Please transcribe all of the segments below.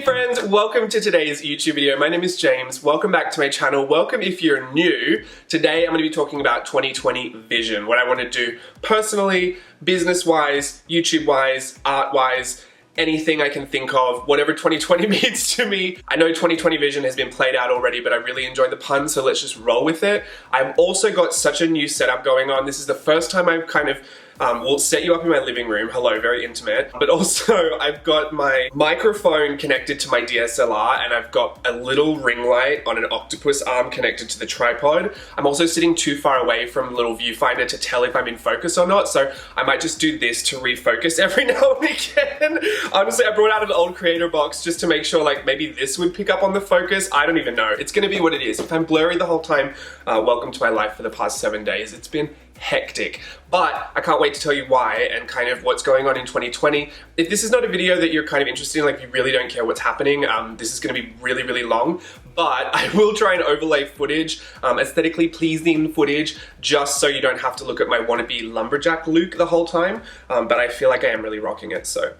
Hey friends, welcome to today's YouTube video. My name is James. Welcome back to my channel. Welcome if you're new. Today I'm going to be talking about 2020 vision, what I want to do personally, business-wise, YouTube-wise, art-wise, anything I can think of, whatever 2020 means to me. I know 2020 vision has been played out already, but I really enjoy the pun, so let's just roll with it. I've also got such a new setup going on. This is the first time I've kind of will set you up in my living room. Hello, very intimate. But also, I've got my microphone connected to my DSLR and I've got a little ring light on an octopus arm connected to the tripod. I'm also sitting too far away from the little viewfinder to tell if I'm in focus or not, so I might just do this to refocus every now and again. Honestly, I brought out an old creator box just to make sure like maybe this would pick up on the focus. I don't even know. It's gonna be what it is. If I'm blurry the whole time, welcome to my life for the past 7 days. It's been hectic, but I can't wait to tell you why and kind of what's going on in 2020. If this is not a video that you're kind of interested in, like you really don't care what's happening, this is going to be really, really long, but I will try and overlay footage, aesthetically pleasing footage, just so you don't have to look at my wannabe lumberjack Luke the whole time, but I feel like I am really rocking it, so.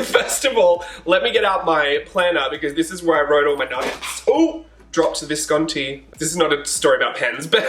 First of all, let me get out my planner because this is where I wrote all my nuggets. Oh! Dropped the Visconti. This is not a story about pens, but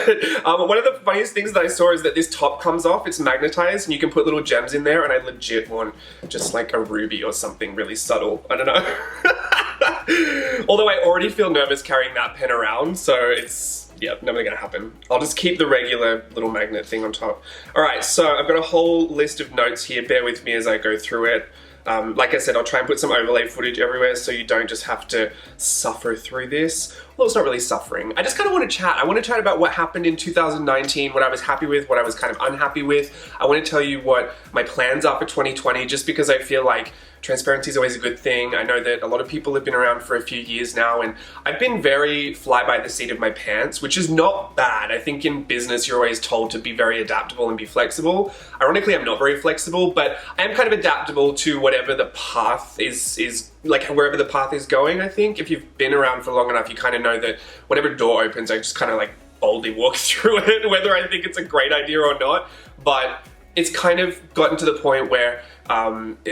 one of the funniest things that I saw is that this top comes off, it's magnetized, and you can put little gems in there, and I legit want just like a ruby or something really subtle. I don't know. Although I already feel nervous carrying that pen around, so it's, yeah, never gonna happen. I'll just keep the regular little magnet thing on top. All right, so I've got a whole list of notes here. Bear with me as I go through it. Like I said, I'll try and put some overlay footage everywhere so you don't just have to suffer through this. Well, it's not really suffering. I just kind of want to chat. I want to chat about what happened in 2019, what I was happy with, what I was kind of unhappy with. I want to tell you what my plans are for 2020, just because I feel like transparency is always a good thing. I know that a lot of people have been around for a few years now, and I've been very fly by the seat of my pants, which is not bad. I think in business, you're always told to be very adaptable and be flexible. Ironically, I'm not very flexible, but I am kind of adaptable to whatever the path is like wherever the path is going, I think. If you've been around for long enough, you kind of know that whatever door opens, I just kind of like boldly walk through it, whether I think it's a great idea or not. But it's kind of gotten to the point where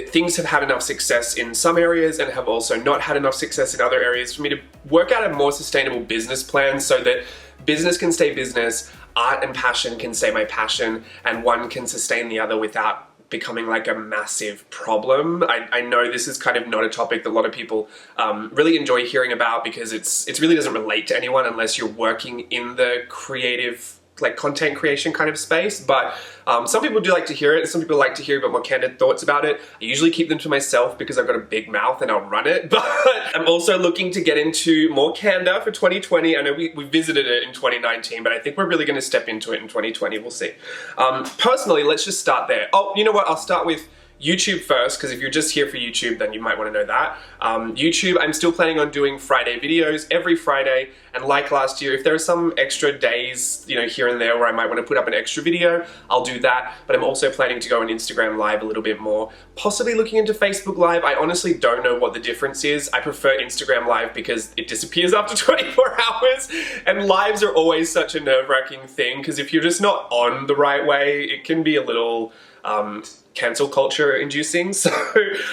things have had enough success in some areas and have also not had enough success in other areas for me to work out a more sustainable business plan so that business can stay business, art and passion can stay my passion, and one can sustain the other without becoming like a massive problem. I know this is kind of not a topic that a lot of people really enjoy hearing about because it really doesn't relate to anyone unless you're working in the creative, like content creation kind of space, but some people do like to hear it, and some people like to hear a bit more candid thoughts about it. I usually keep them to myself because I've got a big mouth and I'll run it, but I'm also looking to get into more candor for 2020. I know we visited it in 2019, but I think we're really going to step into it in 2020. We'll see. Personally, let's just start there. Oh, you know what? I'll start with YouTube first, because if you're just here for YouTube, then you might want to know that. YouTube, I'm still planning on doing Friday videos every Friday, and like last year, if there are some extra days, you know, here and there where I might want to put up an extra video, I'll do that, but I'm also planning to go on Instagram Live a little bit more, possibly looking into Facebook Live. I honestly don't know what the difference is. I prefer Instagram Live because it disappears after 24 hours, and lives are always such a nerve-wracking thing, because if you're just not on the right way, it can be a little cancel culture inducing, so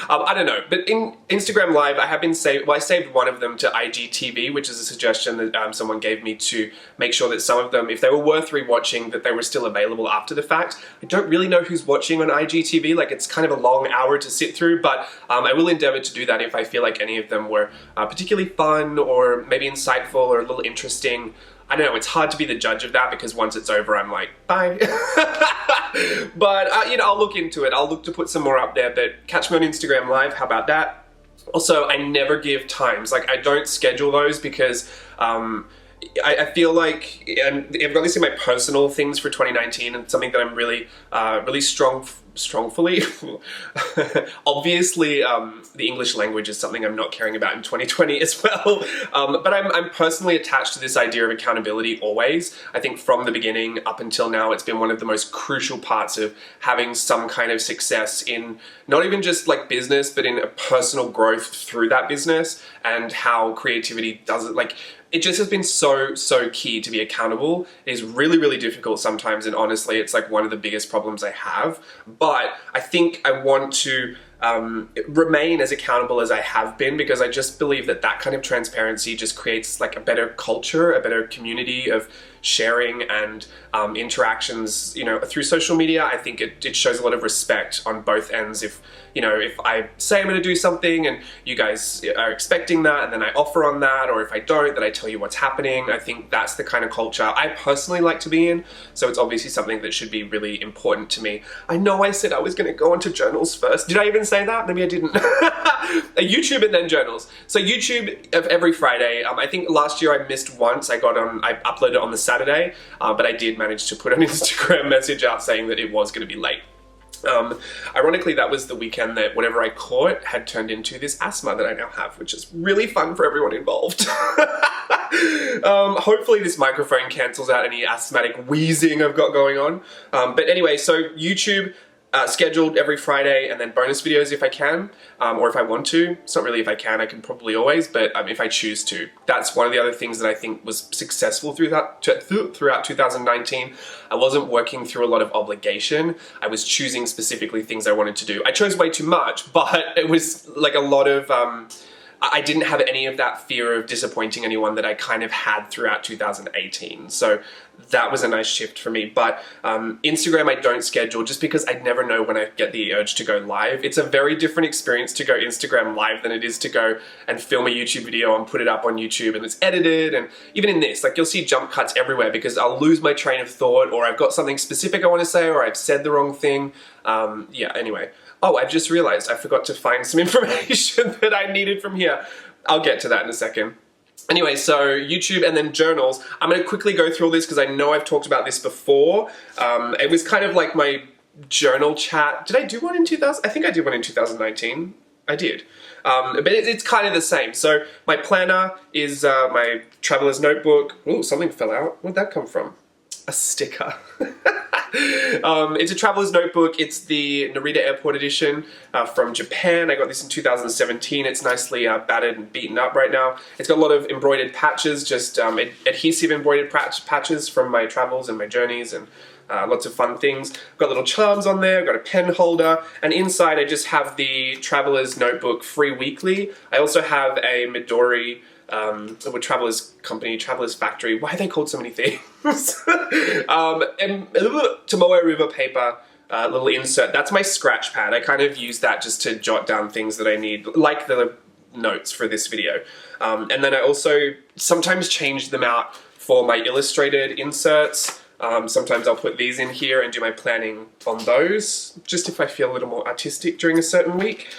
I don't know. But in Instagram Live, I have been I saved one of them to IGTV, which is a suggestion that someone gave me to make sure that some of them, if they were worth rewatching, that they were still available after the fact. I don't really know who's watching on IGTV, like it's kind of a long hour to sit through, but I will endeavor to do that if I feel like any of them were particularly fun or maybe insightful or a little interesting. I don't know, it's hard to be the judge of that because once it's over, I'm like, bye. But, you know, I'll look into it. I'll look to put some more up there, but catch me on Instagram Live, how about that? Also, I never give times. Like, I don't schedule those because I feel like, and I've got this in my personal things for 2019 and something that I'm really, really strongfully. Obviously, the English language is something I'm not caring about in 2020 as well. But I'm personally attached to this idea of accountability always. I think from the beginning up until now, it's been one of the most crucial parts of having some kind of success in not even just like business, but in a personal growth through that business, and how creativity does it. Like, it just has been so key to be accountable. It is really, really difficult sometimes, and honestly, it's like one of the biggest problems I have. But I think I want to remain as accountable as I have been, because I just believe that that kind of transparency just creates like a better culture, a better community of sharing and interactions, you know, through social media. I think it shows a lot of respect on both ends. If, you know, if I say I'm going to do something and you guys are expecting that and then I offer on that, or if I don't, then I tell you what's happening. I think that's the kind of culture I personally like to be in. So it's obviously something that should be really important to me. I know I said I was going to go onto journals first. Did I even say that? Maybe I didn't. YouTube and then journals. So YouTube every Friday. I think last year I missed once. I uploaded on the Saturday, but I did manage to put an Instagram message out saying that it was going to be late. Ironically, that was the weekend that whatever I caught had turned into this asthma that I now have, which is really fun for everyone involved. Hopefully this microphone cancels out any asthmatic wheezing I've got going on. But anyway, so YouTube, scheduled every Friday, and then bonus videos if I can, or if I want to. It's not really if I can probably always, but if I choose to. That's one of the other things that I think was successful throughout 2019. I wasn't working through a lot of obligation. I was choosing specifically things I wanted to do. I chose way too much, but it was like a lot of, I didn't have any of that fear of disappointing anyone that I kind of had throughout 2018. So that was a nice shift for me. But Instagram I don't schedule just because I never know when I get the urge to go live. It's a very different experience to go Instagram live than it is to go and film a YouTube video and put it up on YouTube and it's edited. And even in this, like, you'll see jump cuts everywhere because I'll lose my train of thought, or I've got something specific I want to say, or I've said the wrong thing. Yeah, anyway. Oh, I've just realized I forgot to find some information that I needed from here. I'll get to that in a second. Anyway, so YouTube and then journals. I'm going to quickly go through all this because I know I've talked about this before. It was kind of like my journal chat. Did I do one in 2000? I think I did one in 2019. I did. But it's kind of the same. So my planner is my traveler's notebook. Oh, something fell out. Where'd that come from? A sticker. It's a traveler's notebook. It's the Narita Airport edition from Japan. I got this in 2017. It's nicely battered and beaten up right now. It's got a lot of embroidered patches, just adhesive embroidered patches from my travels and my journeys, and lots of fun things. I've got little charms on there. I've got a pen holder, and inside I just have the traveler's notebook free weekly. I also have a Midori with Traveler's Company, Traveler's Factory. Why are they called so many things? And Tomoe River paper, little insert. That's my scratch pad. I kind of use that just to jot down things that I need, like the notes for this video. And then I also sometimes change them out for my illustrated inserts. Sometimes I'll put these in here and do my planning on those, just if I feel a little more artistic during a certain week.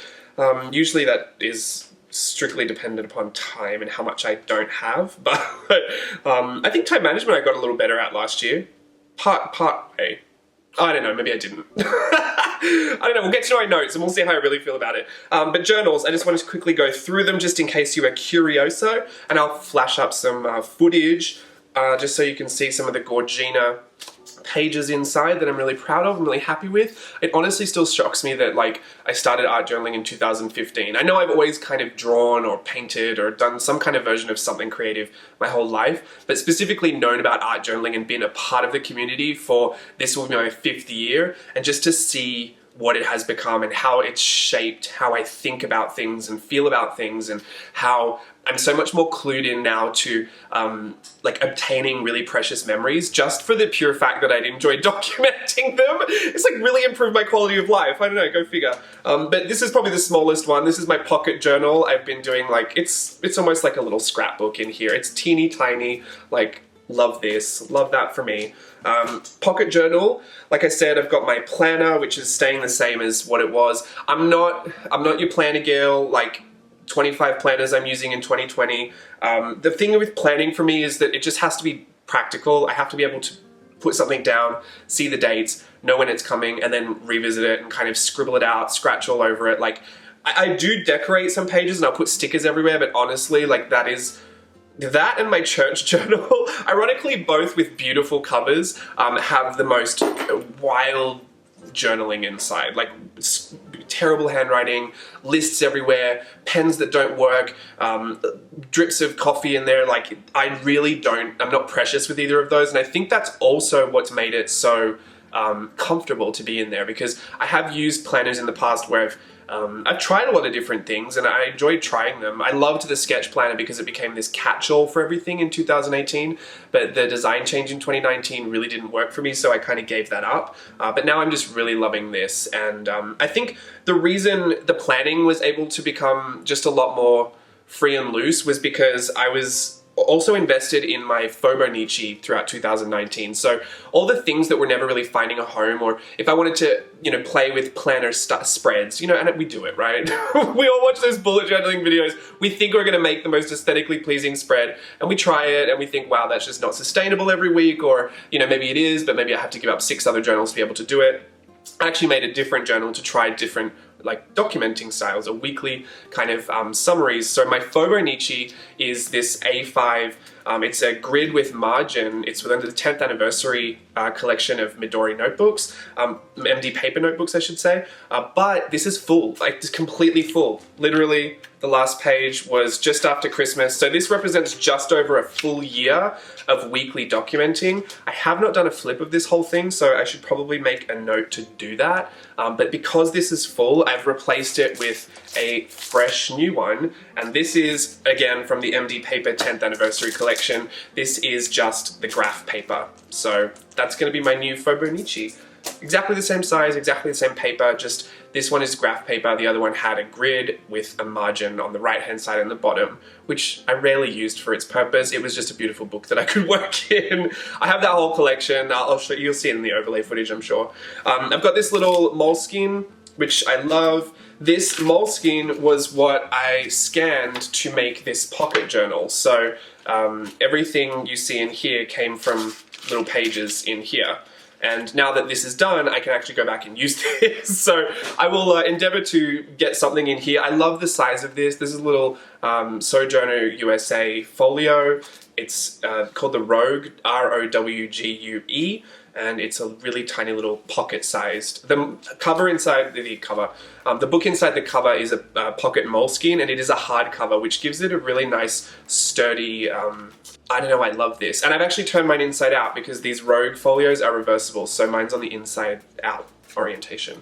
Usually that is strictly dependent upon time and how much I don't have, but I think time management I got a little better at last year. Part A. I don't know, maybe I didn't. I don't know, we'll get to my notes and we'll see how I really feel about it. But journals, I just wanted to quickly go through them just in case you are curioso, and I'll flash up some footage just so you can see some of the Gorgina pages inside that I'm really proud of, I'm really happy with. It honestly still shocks me that, like, I started art journaling in 2015. I know I've always kind of drawn or painted or done some kind of version of something creative my whole life, but specifically known about art journaling and been a part of the community for, this will be my 5th year, and just to see what it has become and how it's shaped how I think about things and feel about things, and how I'm so much more clued in now to like obtaining really precious memories just for the pure fact that I'd enjoy documenting them. It's like really improved my quality of life. I don't know, go figure. But this is probably the smallest one. This is my pocket journal. I've been doing, like, it's almost like a little scrapbook in here. It's teeny tiny, like, love this, love that for me. Pocket journal, like I said, I've got my planner, which is staying the same as what it was. I'm not your planner girl, like 25 planners I'm using in 2020. The thing with planning for me is that it just has to be practical. I have to be able to put something down, see the dates, know when it's coming, and then revisit it and kind of scribble it out, scratch all over it. Like, I do decorate some pages and I'll put stickers everywhere, but honestly, like, that and my church journal, ironically both with beautiful covers, have the most wild journaling inside. Like, terrible handwriting, lists everywhere, pens that don't work, drips of coffee in there. Like, I'm not precious with either of those, and I think that's also what's made it so comfortable to be in there, because I have used planners in the past where I've tried a lot of different things and I enjoyed trying them. I loved the sketch planner because it became this catch-all for everything in 2018, but the design change in 2019 really didn't work for me, so I kind of gave that up. But now I'm just really loving this, and I think the reason the planning was able to become just a lot more free and loose was because I was also invested in my Fobonichi throughout 2019. So all the things that were never really finding a home, or if I wanted to, play with planner spreads, and we do it, right? We all watch those bullet journaling videos. We think we're gonna make the most aesthetically pleasing spread, and we try it and we think, wow, that's just not sustainable every week, or, maybe it is, but maybe I have to give up 6 other journals to be able to do it. I actually made a different journal to try different documenting styles, or weekly kind of summaries. So my Fobonichi is this A5, it's a grid with margin. It's within the 10th anniversary collection of Midori notebooks, MD paper notebooks I should say, but this is full, it's completely full. Literally the last page was just after Christmas, so this represents just over a full year of weekly documenting. I have not done a flip of this whole thing, so I should probably make a note to do that, but because this is full, I've replaced it with a fresh new one, and this is again from the MD paper 10th anniversary collection. This is just the graph paper, so that's going to be my new Fobonichi. Exactly the same size, exactly the same paper, just this one is graph paper, the other one had a grid with a margin on the right hand side and the bottom, which I rarely used for its purpose. It was just a beautiful book that I could work in. I have that whole collection. I'll show you, you'll see it in the overlay footage, I'm sure. I've got this little Moleskine, which I love. This Moleskine was what I scanned to make this pocket journal. So everything you see in here came from little pages in here. And now that this is done, I can actually go back and use this. So I will endeavor to get something in here. I love the size of this. This is a little Sojourner USA folio. It's called the Rogue, R-O-W-G-U-E. And it's a really tiny little pocket-sized. The cover inside the book inside the cover is a pocket Moleskine, and it is a hardcover, which gives it a really nice, sturdy. I don't know, I love this. And I've actually turned mine inside out because these Rogue folios are reversible, so mine's on the inside out orientation.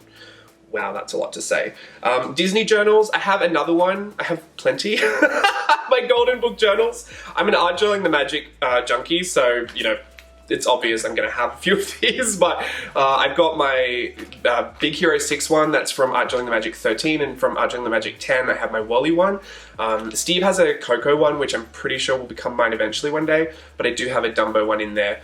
Wow, that's a lot to say. Disney journals, I have another one. I have plenty. My golden book journals. I'm an Art Journaling the Magic junkie, so, it's obvious I'm going to have a few of these, but I've got my Big Hero 6 one, that's from Art Journaling the Magic 13, and from Art Journaling the Magic 10, I have my Wally one. Steve has a Coco one, which I'm pretty sure will become mine eventually one day, but I do have a Dumbo one in there.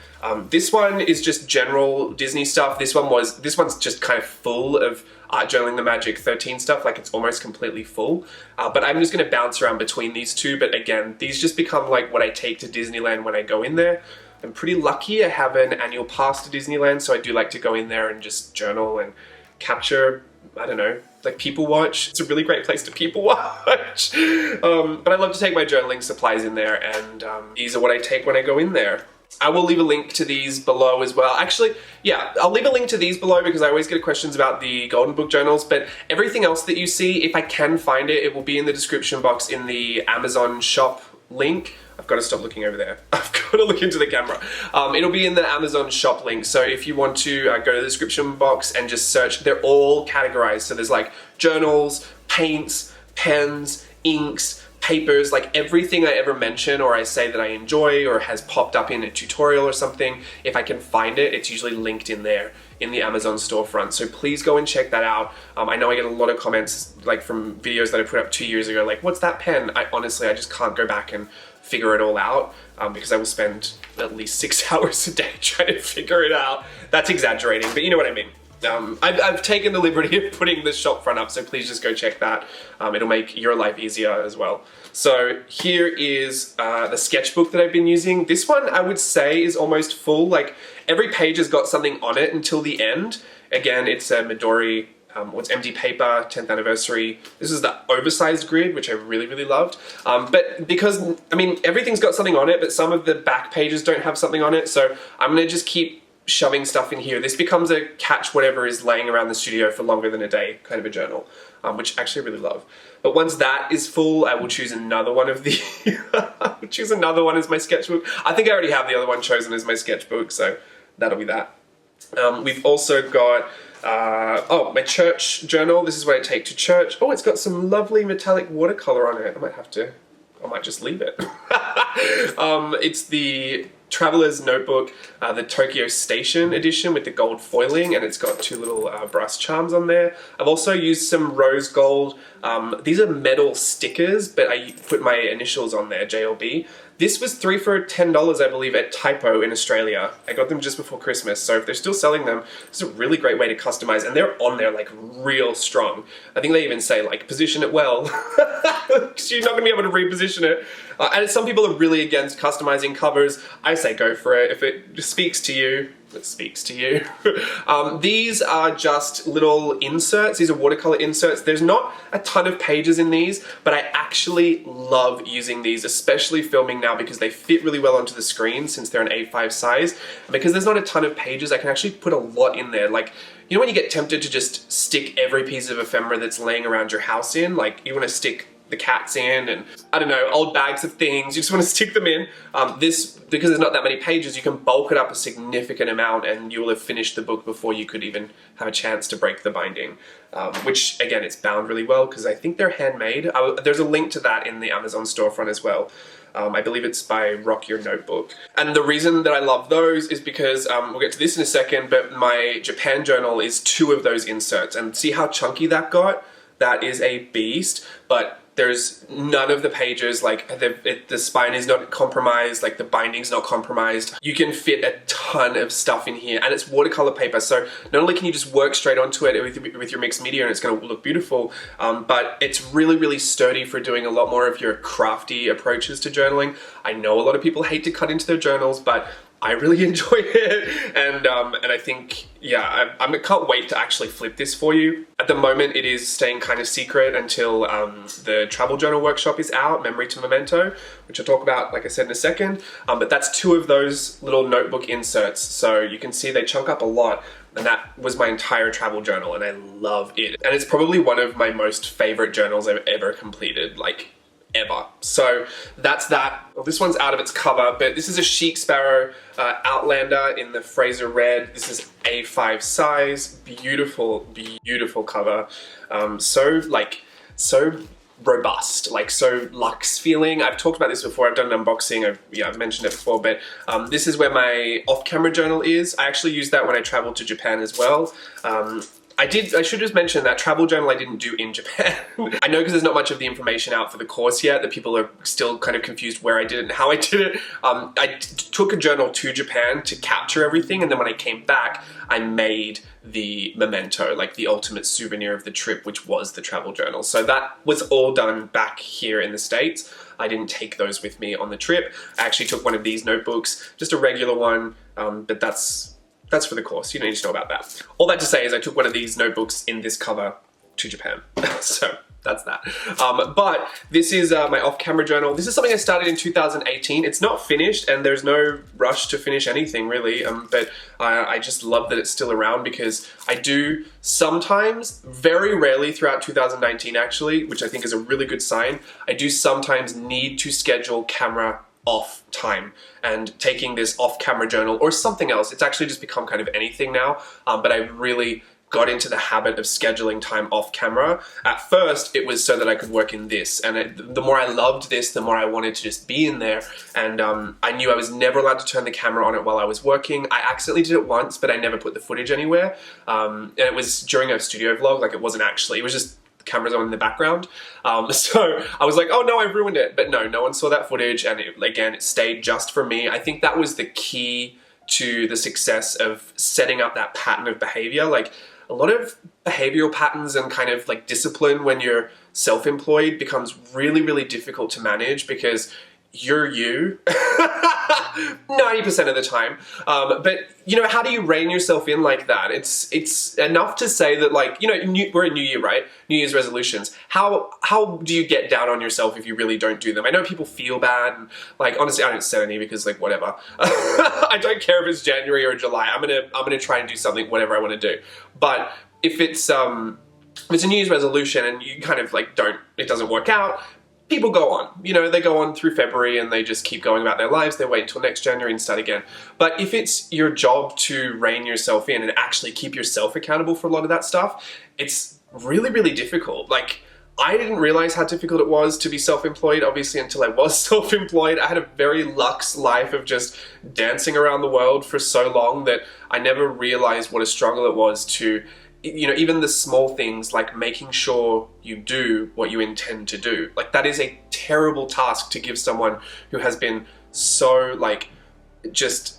This one is just general Disney stuff. This one's just kind of full of Art Journaling the Magic 13 stuff, it's almost completely full. But I'm just going to bounce around between these two, but again, these just become like what I take to Disneyland when I go in there. I'm pretty lucky I have an annual pass to Disneyland, so I do like to go in there and just journal and capture, I don't know, people watch. It's a really great place to people watch. But I love to take my journaling supplies in there, and these are what I take when I go in there. I will leave a link to these below as well. Actually, yeah, I'll leave a link to these below because I always get questions about the Golden Book journals, but everything else that you see, if I can find it, it will be in the description box in the Amazon shop link. I've got to stop looking over there. I've got to look into the camera. It'll be in the Amazon shop link, so if you want to go to the description box and just search, they're all categorized. So there's journals, paints, pens, inks, papers, everything I ever mention or I say that I enjoy or has popped up in a tutorial or something. If I can find it, it's usually linked in there in the Amazon storefront. So please go and check that out. I know I get a lot of comments from videos that I put up 2 years ago, what's that pen? Honestly, I just can't go back and figure it all out because I will spend at least 6 hours a day trying to figure it out. That's exaggerating, but you know what I mean. I've taken the liberty of putting this shop front up, so please just go check that. It'll make your life easier as well. So here is the sketchbook that I've been using. This one I would say is almost full. Every page has got something on it until the end. Again, it's a Midori, what's MD paper, 10th anniversary. This is the oversized grid, which I really, really loved. But because, everything's got something on it, but some of the back pages don't have something on it, so I'm gonna just keep shoving stuff in here. This becomes a catch whatever is laying around the studio for longer than a day kind of a journal, which actually I really love. But once that is full, I will choose another one of the I will choose another one as my sketchbook. I think I already have the other one chosen as my sketchbook, so that'll be that. We've also got, oh, my church journal. This is what I take to church. Oh, it's got some lovely metallic watercolor on it. I might just leave it. It's the Traveler's Notebook, the Tokyo Station edition with the gold foiling, and it's got two little brass charms on there. I've also used some rose gold. These are metal stickers, but I put my initials on there, JLB. This was 3 for $10, I believe, at Typo in Australia. I got them just before Christmas, so if they're still selling them, it's a really great way to customize, and they're on there like real strong. I think they even say like, position it well, because you're not going to be able to reposition it. And some people are really against customizing covers. I say go for it. If it speaks to you, it speaks to you. These are just little inserts. These are watercolor inserts. There's not a ton of pages in these, but I actually love using these, especially filming now, because they fit really well onto the screen since they're an A5 size. And because there's not a ton of pages, I can actually put a lot in there. Like, you know when you get tempted to just stick every piece of ephemera that's laying around your house in? Like, you want to stick the cats in, and I don't know, old bags of things, you just want to stick them in. This, because there's not that many pages, you can bulk it up a significant amount and you will have finished the book before you could even have a chance to break the binding. Which, again, it's bound really well because I think they're handmade. There's a link to that in the Amazon storefront as well. I believe it's by Rock Your Notebook. And the reason that I love those is because, we'll get to this in a second, but my Japan journal is 2 of those inserts. And see how chunky that got? That is a beast, but there's none of the pages, like the spine is not compromised, like the binding's not compromised. You can fit a ton of stuff in here, and it's watercolor paper, so not only can you just work straight onto it with your mixed media and it's going to look beautiful, but it's really, really sturdy for doing a lot more of your crafty approaches to journaling. I know a lot of people hate to cut into their journals, but I really enjoy it, and I think, yeah, I can't wait to actually flip this for you. At the moment, it is staying kind of secret until the travel journal workshop is out, Memory to Memento, which I'll talk about, like I said, in a second. But that's 2 of those little notebook inserts, so you can see they chunk up a lot. And that was my entire travel journal, and I love it. And it's probably one of my most favorite journals I've ever completed, like, ever. So that's that. Well, this one's out of its cover, but this is a Chic Sparrow Outlander in the Fraser Red. This is A5 size. Beautiful, beautiful cover. So robust, like so luxe feeling. I've talked about this before. I've done an unboxing. I've mentioned it before, but this is where my off-camera journal is. I actually used that when I traveled to Japan as well. I should just mention that travel journal I didn't do in Japan. I know because there's not much of the information out for the course yet, that people are still kind of confused where I did it and how I did it. I took a journal to Japan to capture everything, and then when I came back, I made the memento, like the ultimate souvenir of the trip, which was the travel journal. So that was all done back here in the States. I didn't take those with me on the trip. I actually took one of these notebooks, just a regular one, but that's for the course. You don't need to know about that. All that to say is I took one of these notebooks in this cover to Japan. So that's that. But this is my off-camera journal. This is something I started in 2018. It's not finished, and there's no rush to finish anything really, but I just love that it's still around, because I do sometimes, very rarely throughout 2019 actually, which I think is a really good sign, I do sometimes need to schedule camera off time, and taking this off-camera journal or something else, it's actually just become kind of anything now, but I really got into the habit of scheduling time off camera. At first, it was so that I could work in this, and the more I loved this, the more I wanted to just be in there, and I knew I was never allowed to turn the camera on it while I was working. I accidentally did it once, but I never put the footage anywhere, and it was during a studio vlog, like it wasn't actually, it was just cameras on in the background. So I was like, oh no, I've ruined it. But no one saw that footage, and it stayed just for me. I think that was the key to the success of setting up that pattern of behavior. Like, a lot of behavioral patterns and kind of like discipline when you're self-employed becomes really, really difficult to manage, because you're you 90% of the time. But you know, how do you rein yourself in like that? It's enough to say that, like, you know, we're in New Year, right? New Year's resolutions. How do you get down on yourself if you really don't do them? I know people feel bad, and like, honestly, I don't set any, because like, whatever. I don't care if it's January or July. I'm gonna try and do something, whatever I want to do. But if it's a New Year's resolution and you kind of like it doesn't work out, people go on. You know, they go on through February and they just keep going about their lives. They wait until next January and start again. But if it's your job to rein yourself in and actually keep yourself accountable for a lot of that stuff, it's really, really difficult. Like, I didn't realize how difficult it was to be self-employed, obviously, until I was self-employed. I had a very luxe life of just dancing around the world for so long that I never realized what a struggle it was to, you know, even the small things like making sure you do what you intend to do. Like, that is a terrible task to give someone who has been so, like, just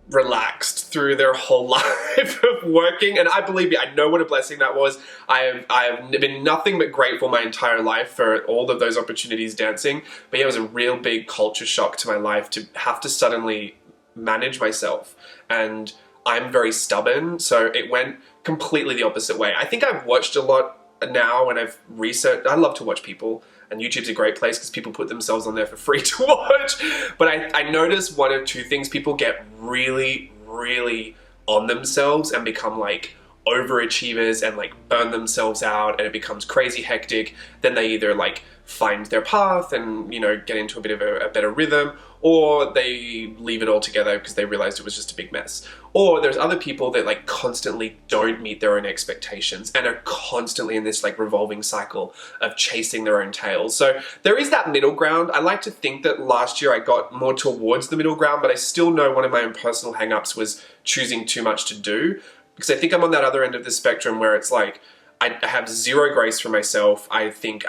relaxed through their whole life of working. And I believe me, I know what a blessing that was. I have been nothing but grateful my entire life for all of those opportunities dancing. But yeah, it was a real big culture shock to my life to have to suddenly manage myself. And I'm very stubborn, so it went completely the opposite way. I think I've watched a lot now and I've researched. I love to watch people, and YouTube's a great place because people put themselves on there for free to watch. But I noticed one of two things. People get really, really on themselves and become like overachievers and like burn themselves out, and it becomes crazy hectic. Then they either like find their path and, you know, get into a bit of a better rhythm, or they leave it all together because they realized it was just a big mess. Or there's other people that like constantly don't meet their own expectations and are constantly in this like revolving cycle of chasing their own tails. So there is that middle ground. I like to think that last year I got more towards the middle ground, but I still know one of my own personal hang-ups was choosing too much to do, because I think I'm on that other end of the spectrum where it's like I have zero grace for myself. I think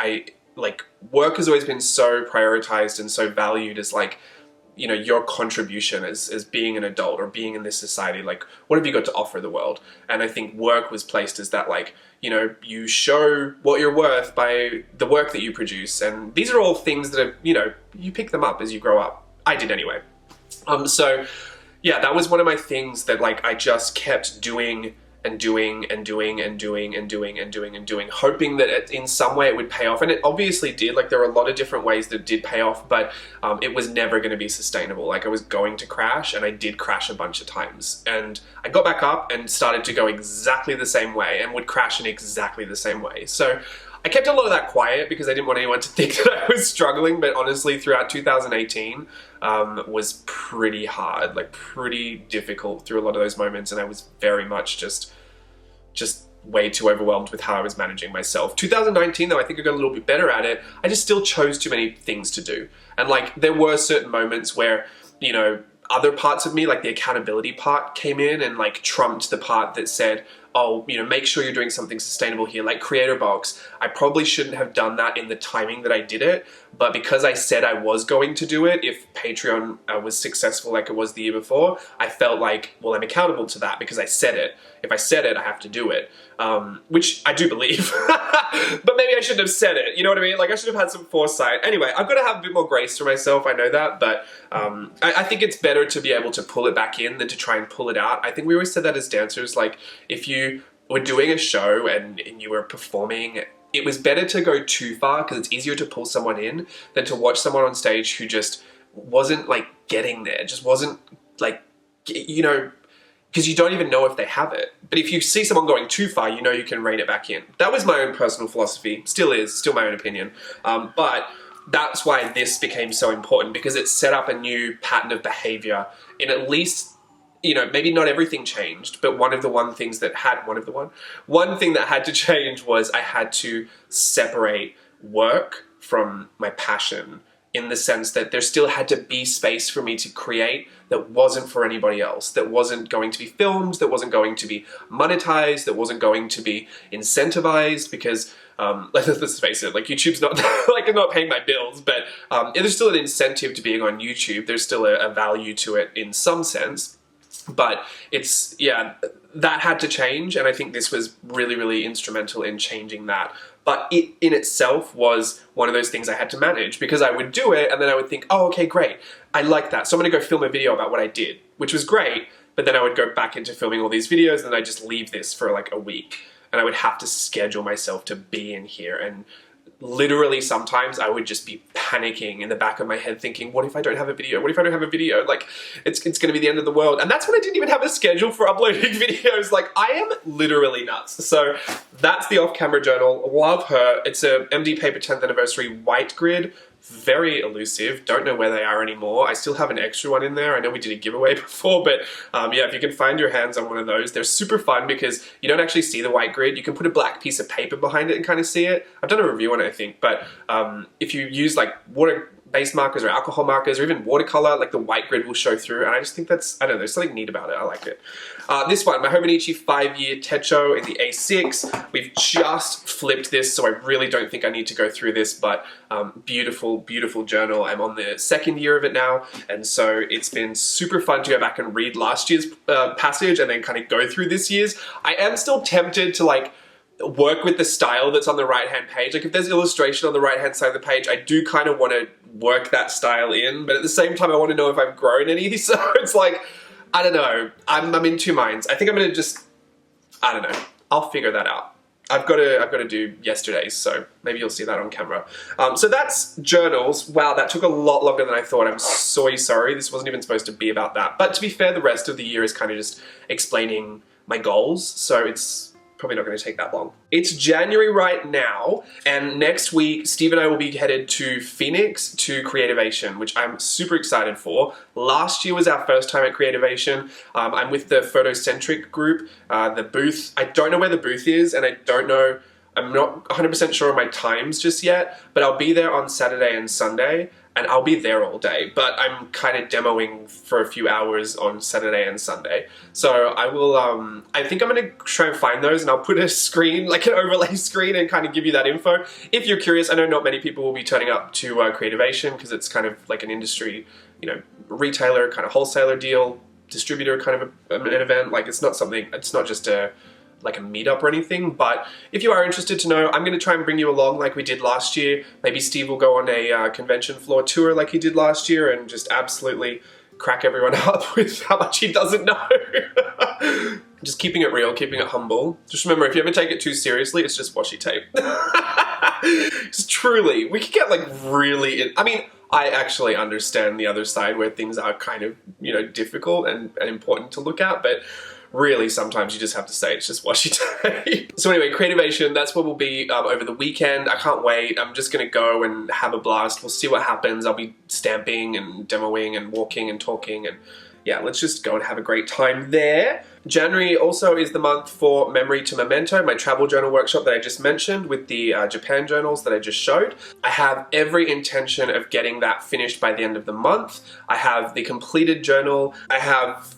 like work has always been so prioritized and so valued as like, you know, your contribution as being an adult or being in this society. Like, what have you got to offer the world? And I think work was placed as that, like, you know, you show what you're worth by the work that you produce. And these are all things that are, you know, you pick them up as you grow up. I did anyway. So yeah, that was one of my things that like I just kept doing and doing and doing and doing and doing and doing and doing, hoping that in some way it would pay off. And it obviously did. Like, there were a lot of different ways that did pay off, but it was never going to be sustainable. Like, I was going to crash, and I did crash a bunch of times. And I got back up and started to go exactly the same way and would crash in exactly the same way. So I kept a lot of that quiet because I didn't want anyone to think that I was struggling, but honestly, throughout 2018 was pretty hard, like pretty difficult through a lot of those moments, and I was very much just way too overwhelmed with how I was managing myself. 2019 though, I think I got a little bit better at it. I just still chose too many things to do. And like, there were certain moments where, you know, other parts of me, like the accountability part, came in and like trumped the part that said, oh, you know, make sure you're doing something sustainable here, like Creator Box. I probably shouldn't have done that in the timing that I did it, but because I said I was going to do it, if Patreon was successful like it was the year before, I felt like, well, I'm accountable to that because I said it. If I said it, I have to do it, which I do believe, but maybe I shouldn't have said it, you know what I mean? Like, I should have had some foresight. Anyway, I've got to have a bit more grace for myself, I know that, but I think it's better to be able to pull it back in than to try and pull it out. I think we always said that as dancers, like, if you were doing a show and you were performing, it was better to go too far because it's easier to pull someone in than to watch someone on stage who just wasn't like getting there, just wasn't like, you know, because you don't even know if they have it. But if you see someone going too far, you know you can rein it back in. That was my own personal philosophy, still my own opinion. But that's why this became so important, because it set up a new pattern of behavior in at least, you know, maybe not everything changed, but one thing that had to change was I had to separate work from my passion, in the sense that there still had to be space for me to create that wasn't for anybody else, that wasn't going to be filmed, that wasn't going to be monetized, that wasn't going to be incentivized, because let's face it, like, YouTube's not like, not paying my bills, but there's still an incentive to being on YouTube. There's still a value to it in some sense. But it's, yeah, that had to change, and I think this was really, really instrumental in changing that. But it in itself was one of those things I had to manage, because I would do it and then I would think, oh, okay, great, I like that, so I'm gonna go film a video about what I did, which was great, but then I would go back into filming all these videos and then I'd just leave this for like a week, and I would have to schedule myself to be in here. And literally sometimes I would just be panicking in the back of my head thinking, what if I don't have a video? What if I don't have a video? Like, it's gonna be the end of the world. And that's when I didn't even have a schedule for uploading videos. Like, I am literally nuts. So that's the off-camera journal. Love her. It's a MD Paper 10th anniversary white grid. Very elusive. Don't know where they are anymore. I still have an extra one in there. I know we did a giveaway before, but yeah, if you can find your hands on one of those, they're super fun because you don't actually see the white grid. You can put a black piece of paper behind it and kind of see it. I've done a review on it, I think, but if you use like water-based markers or alcohol markers or even watercolor, like the white grid will show through, and I just think that's, I don't know, there's something neat about it. I like it. This one, my Hobonichi 5-year Techo in the A6. We've just flipped this, so I really don't think I need to go through this, but beautiful, beautiful journal. I'm on the 2nd year of it now, and so it's been super fun to go back and read last year's passage and then kind of go through this year's. I am still tempted to like work with the style that's on the right-hand page. Like if there's illustration on the right-hand side of the page, I do kind of want to work that style in, but at the same time, I want to know if I've grown any. So it's like, I don't know. I'm in two minds. I think I'm gonna just, I don't know. I'll figure that out. I've got to do yesterday's, so maybe you'll see that on camera. So that's journals. Wow, that took a lot longer than I thought. I'm so sorry. This wasn't even supposed to be about that. But to be fair, the rest of the year is kind of just explaining my goals, so it's probably not going to take that long. It's January right now, and next week, Steve and I will be headed to Phoenix to Creativation, which I'm super excited for. Last year was our first time at Creativation. I'm with the Photocentric group. The booth, I don't know where the booth is, and I'm not 100% sure of my times just yet, but I'll be there on Saturday and Sunday, and I'll be there all day, but I'm kind of demoing for a few hours on Saturday and Sunday. So I will, I think I'm gonna try and find those, and I'll put a screen, like an overlay screen, and kind of give you that info. If you're curious, I know not many people will be turning up to Creativation because it's kind of like an industry, you know, retailer, kind of wholesaler deal, distributor kind of an event. Like it's not just like a meetup or anything, but if you are interested to know, I'm going to try and bring you along like we did last year. Maybe Steve will go on a convention floor tour like he did last year and just absolutely crack everyone up with how much he doesn't know. Just keeping it real, keeping it humble. Just remember, if you ever take it too seriously, it's just washi tape. Truly, we could get like really, I mean, I actually understand the other side where things are kind of, you know, difficult and important to look at, but really, sometimes you just have to say it's just washi tape. So anyway, Creativation, that's what we'll be over the weekend. I can't wait. I'm just gonna go and have a blast. We'll see what happens. I'll be stamping and demoing and walking and talking, and yeah, let's just go and have a great time there. January also is the month for Memory to Memento, my travel journal workshop that I just mentioned with the Japan journals that I just showed. I have every intention of getting that finished by the end of the month. I have the completed journal. I have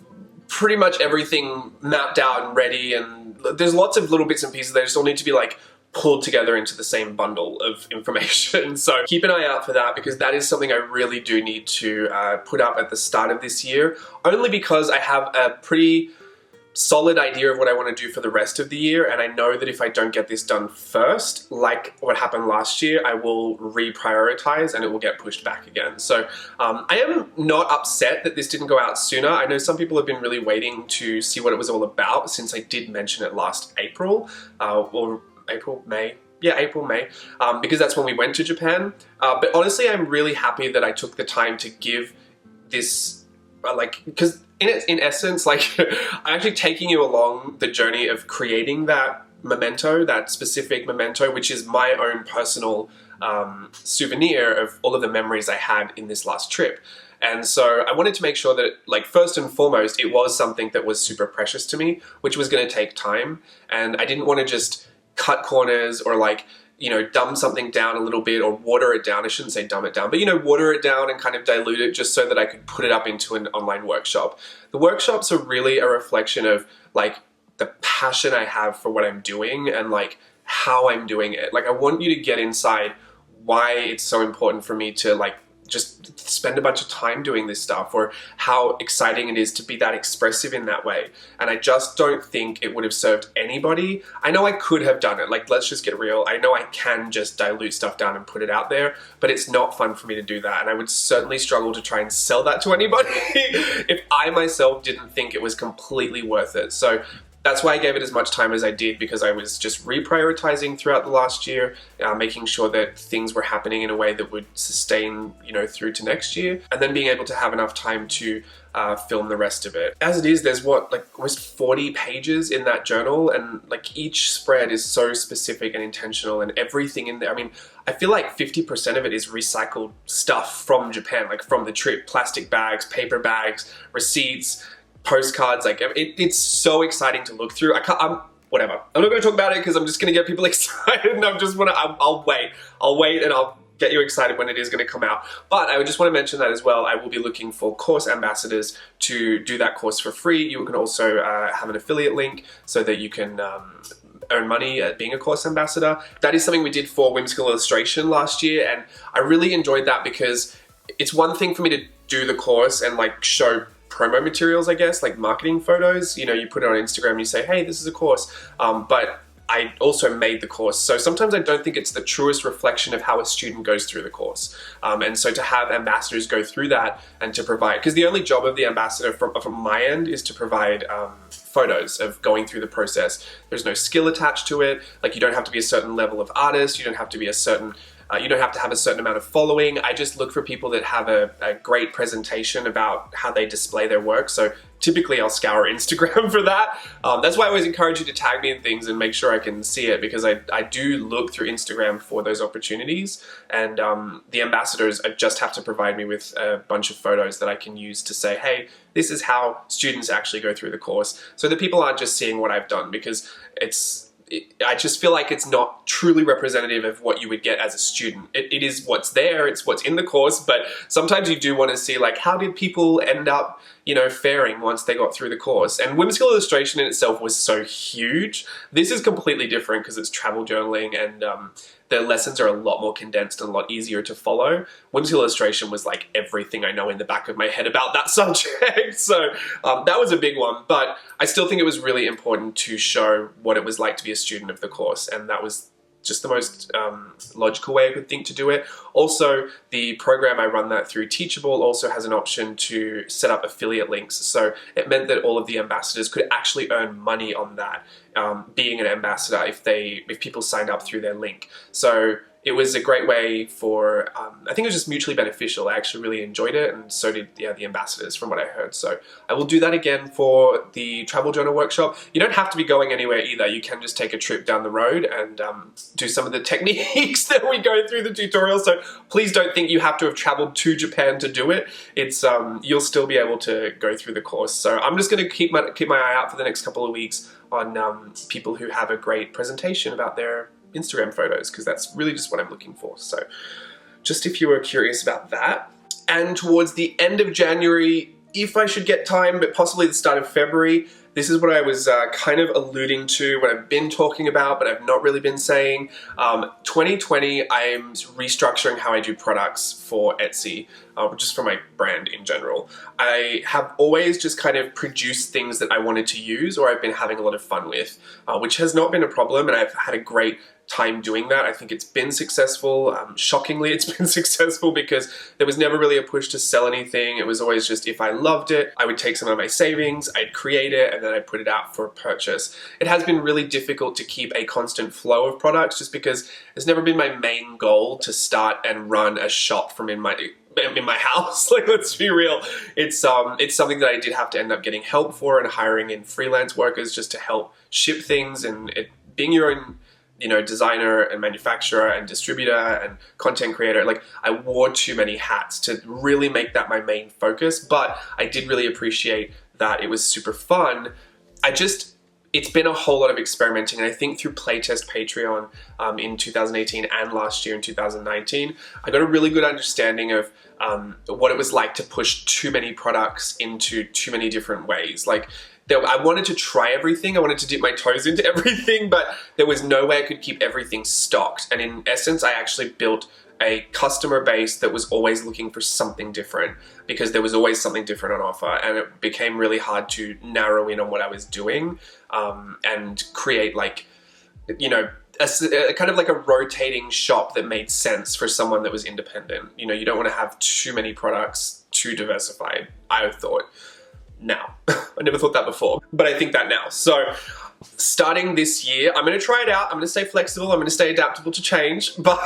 pretty much everything mapped out and ready, and there's lots of little bits and pieces that just all need to be like pulled together into the same bundle of information. So keep an eye out for that, because that is something I really do need to put up at the start of this year, only because I have a pretty solid idea of what I want to do for the rest of the year, and I know that if I don't get this done first, like what happened last year, I will reprioritize and it will get pushed back again. So I am not upset that this didn't go out sooner. I know some people have been really waiting to see what it was all about, since I did mention it last April, or April, May. Yeah, April, May, because that's when we went to Japan. But honestly, I'm really happy that I took the time to give this, because in essence, like, I'm actually taking you along the journey of creating that memento, that specific memento, which is my own personal souvenir of all of the memories I had in this last trip. And so I wanted to make sure that, like, first and foremost, it was something that was super precious to me, which was going to take time. And I didn't want to just cut corners or, like, you know, dumb something down a little bit or water it down. I shouldn't say dumb it down, but, you know, water it down and kind of dilute it just so that I could put it up into an online workshop. The workshops are really a reflection of, like, the passion I have for what I'm doing and, like, how I'm doing it. Like, I want you to get inside why it's so important for me to, like, just spend a bunch of time doing this stuff, or how exciting it is to be that expressive in that way. And I just don't think it would have served anybody. I know I could have done it, like, let's just get real. I know I can just dilute stuff down and put it out there, but it's not fun for me to do that. And I would certainly struggle to try and sell that to anybody if I myself didn't think it was completely worth it. So that's why I gave it as much time as I did, because I was just reprioritizing throughout the last year, making sure that things were happening in a way that would sustain, through to next year, and then being able to have enough time to film the rest of it. As it is, there's almost 40 pages in that journal, and each spread is so specific and intentional, and everything in there. I mean, I feel like 50% of it is recycled stuff from Japan, from the trip: plastic bags, paper bags, receipts, postcards. It's so exciting to look through. Whatever. I'm not going to talk about it because I'm just going to get people excited, and I'll wait and I'll get you excited when it is going to come out. But I just want to mention that as well. I will be looking for course ambassadors to do that course for free. You can also have an affiliate link so that you can earn money at being a course ambassador. That is something we did for Whimsical Illustration last year, and I really enjoyed that because it's one thing for me to do the course and show promo materials, I guess, marketing photos. You put it on Instagram and you say, hey, this is a course. But I also made the course. So sometimes I don't think it's the truest reflection of how a student goes through the course. And so to have ambassadors go through that and to provide, because the only job of the ambassador from my end is to provide photos of going through the process. There's no skill attached to it. You don't have to be a certain level of artist. You don't have to be a certain you don't have to have a certain amount of following. I just look for people that have a great presentation about how they display their work. So typically I'll scour Instagram for that. That's why I always encourage you to tag me in things and make sure I can see it, because I do look through Instagram for those opportunities. And the ambassadors just have to provide me with a bunch of photos that I can use to say, hey, this is how students actually go through the course. So that people aren't just seeing what I've done, because I just feel like it's not truly representative of what you would get as a student. It is what's there, it's what's in the course, but sometimes you do want to see how did people end up, faring once they got through the course. And Whimsical Illustration in itself was so huge. This is completely different because it's travel journaling, and the lessons are a lot more condensed and a lot easier to follow. Whimsical Illustration was everything I know in the back of my head about that subject. So that was a big one, but I still think it was really important to show what it was like to be a student of the course, and that was just the most logical way I could think to do it. Also, the program I run that through, Teachable, also has an option to set up affiliate links. So it meant that all of the ambassadors could actually earn money on that, being an ambassador, if people signed up through their link. So it was a great way for, I think it was just mutually beneficial. I actually really enjoyed it, and so did the ambassadors from what I heard. So I will do that again for the travel journal workshop. You don't have to be going anywhere either. You can just take a trip down the road and do some of the techniques that we go through the tutorial. So please don't think you have to have traveled to Japan to do it. It's you'll still be able to go through the course. So I'm just going to keep my eye out for the next couple of weeks on people who have a great presentation about their Instagram photos, because that's really just what I'm looking for. So just if you were curious about that. And towards the end of January, if I should get time, but possibly the start of February, this is what I was kind of alluding to, what I've been talking about, but I've not really been saying. 2020, I'm restructuring how I do products for Etsy, just for my brand in general. I have always just kind of produced things that I wanted to use or I've been having a lot of fun with, which has not been a problem, and I've had a great time doing that. I think it's been successful. Shockingly, it's been successful because there was never really a push to sell anything. It was always just, if I loved it, I would take some of my savings, I'd create it, and then I'd put it out for purchase. It has been really difficult to keep a constant flow of products just because it's never been my main goal to start and run a shop from in my house. Let's be real. It's something that I did have to end up getting help for and hiring in freelance workers just to help ship things, and being your own designer and manufacturer and distributor and content creator. I wore too many hats to really make that my main focus, but I did really appreciate that it was super fun. It's been a whole lot of experimenting, and I think through Playtest Patreon in 2018 and last year in 2019, I got a really good understanding of what it was like to push too many products into too many different ways. I wanted to try everything, I wanted to dip my toes into everything, but there was no way I could keep everything stocked. And in essence, I actually built a customer base that was always looking for something different, because there was always something different on offer, and it became really hard to narrow in on what I was doing and create a kind of like a rotating shop that made sense for someone that was independent. You don't want to have too many products, too diversified, I thought. now. I never thought that before, but I think that now. So starting this year, I'm going to try it out. I'm going to stay flexible. I'm going to stay adaptable to change, but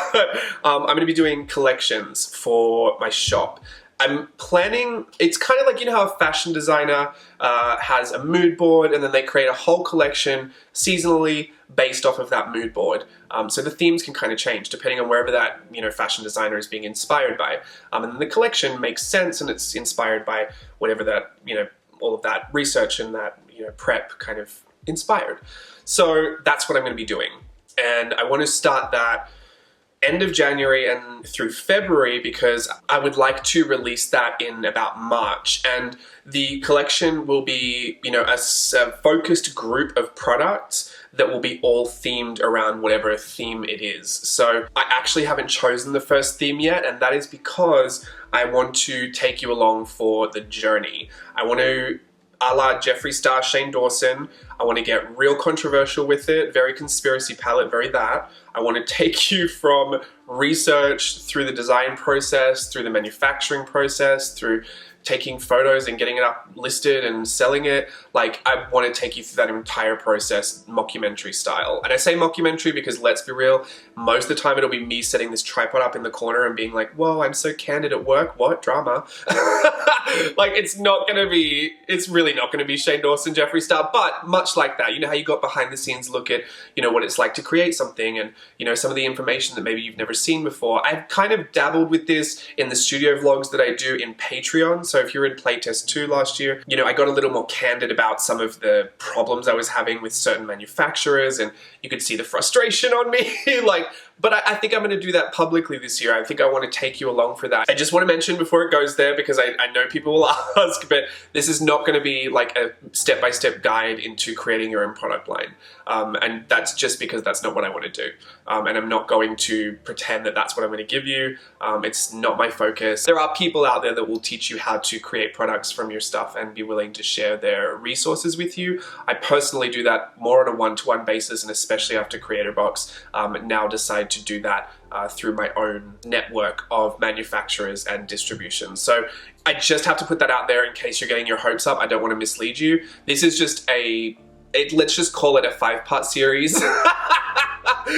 I'm going to be doing collections for my shop. I'm planning, it's kind of like, you know how a fashion designer has a mood board and then they create a whole collection seasonally based off of that mood board. So the themes can kind of change depending on wherever that, you know, fashion designer is being inspired by. And then the collection makes sense and it's inspired by whatever that, you know, all of that research and that, you know, prep kind of inspired. So that's what I'm going to be doing. And I want to start that end of January and through February because I would like to release that in about March. And the collection will be, you know, a focused group of products that will be all themed around whatever theme it is. So I actually haven't chosen the first theme yet, and that is because I want to take you along for the journey. I want to, a la Jeffree Star, Shane Dawson, I want to get real controversial with it, very conspiracy palette, very that. I want to take you from research through the design process, through the manufacturing process, through taking photos and getting it up listed and selling it. Like, I want to take you through that entire process mockumentary style. And I say mockumentary because, let's be real, most of the time it'll be me setting this tripod up in the corner and being like, whoa, I'm so candid at work, what? Drama. Like, it's really not gonna be Shane Dawson, Jeffree Star, but much like that. You know how you got behind the scenes look at, you know, what it's like to create something and, you know, some of the information that maybe you've never seen before. I've kind of dabbled with this in the studio vlogs that I do in Patreon. So if you're in Playtest 2 last year, you know, I got a little more candid about some of the problems I was having with certain manufacturers, and you could see the frustration on me. Like, but I think I'm going to do that publicly this year. I think I want to take you along for that. I just want to mention before it goes there, because I know people will ask, but this is not going to be like a step-by-step guide into creating your own product line. And that's just because that's not what I want to do. And I'm not going to pretend that that's what I'm going to give you. It's not my focus. There are people out there that will teach you how to create products from your stuff and be willing to share their resources with you. I personally do that more on a one-to-one basis, and especially after Creator Box, now decide to do that through my own network of manufacturers and distribution. So I just have to put that out there in case you're getting your hopes up. I don't want to mislead you. This is just let's just call it a 5-part series.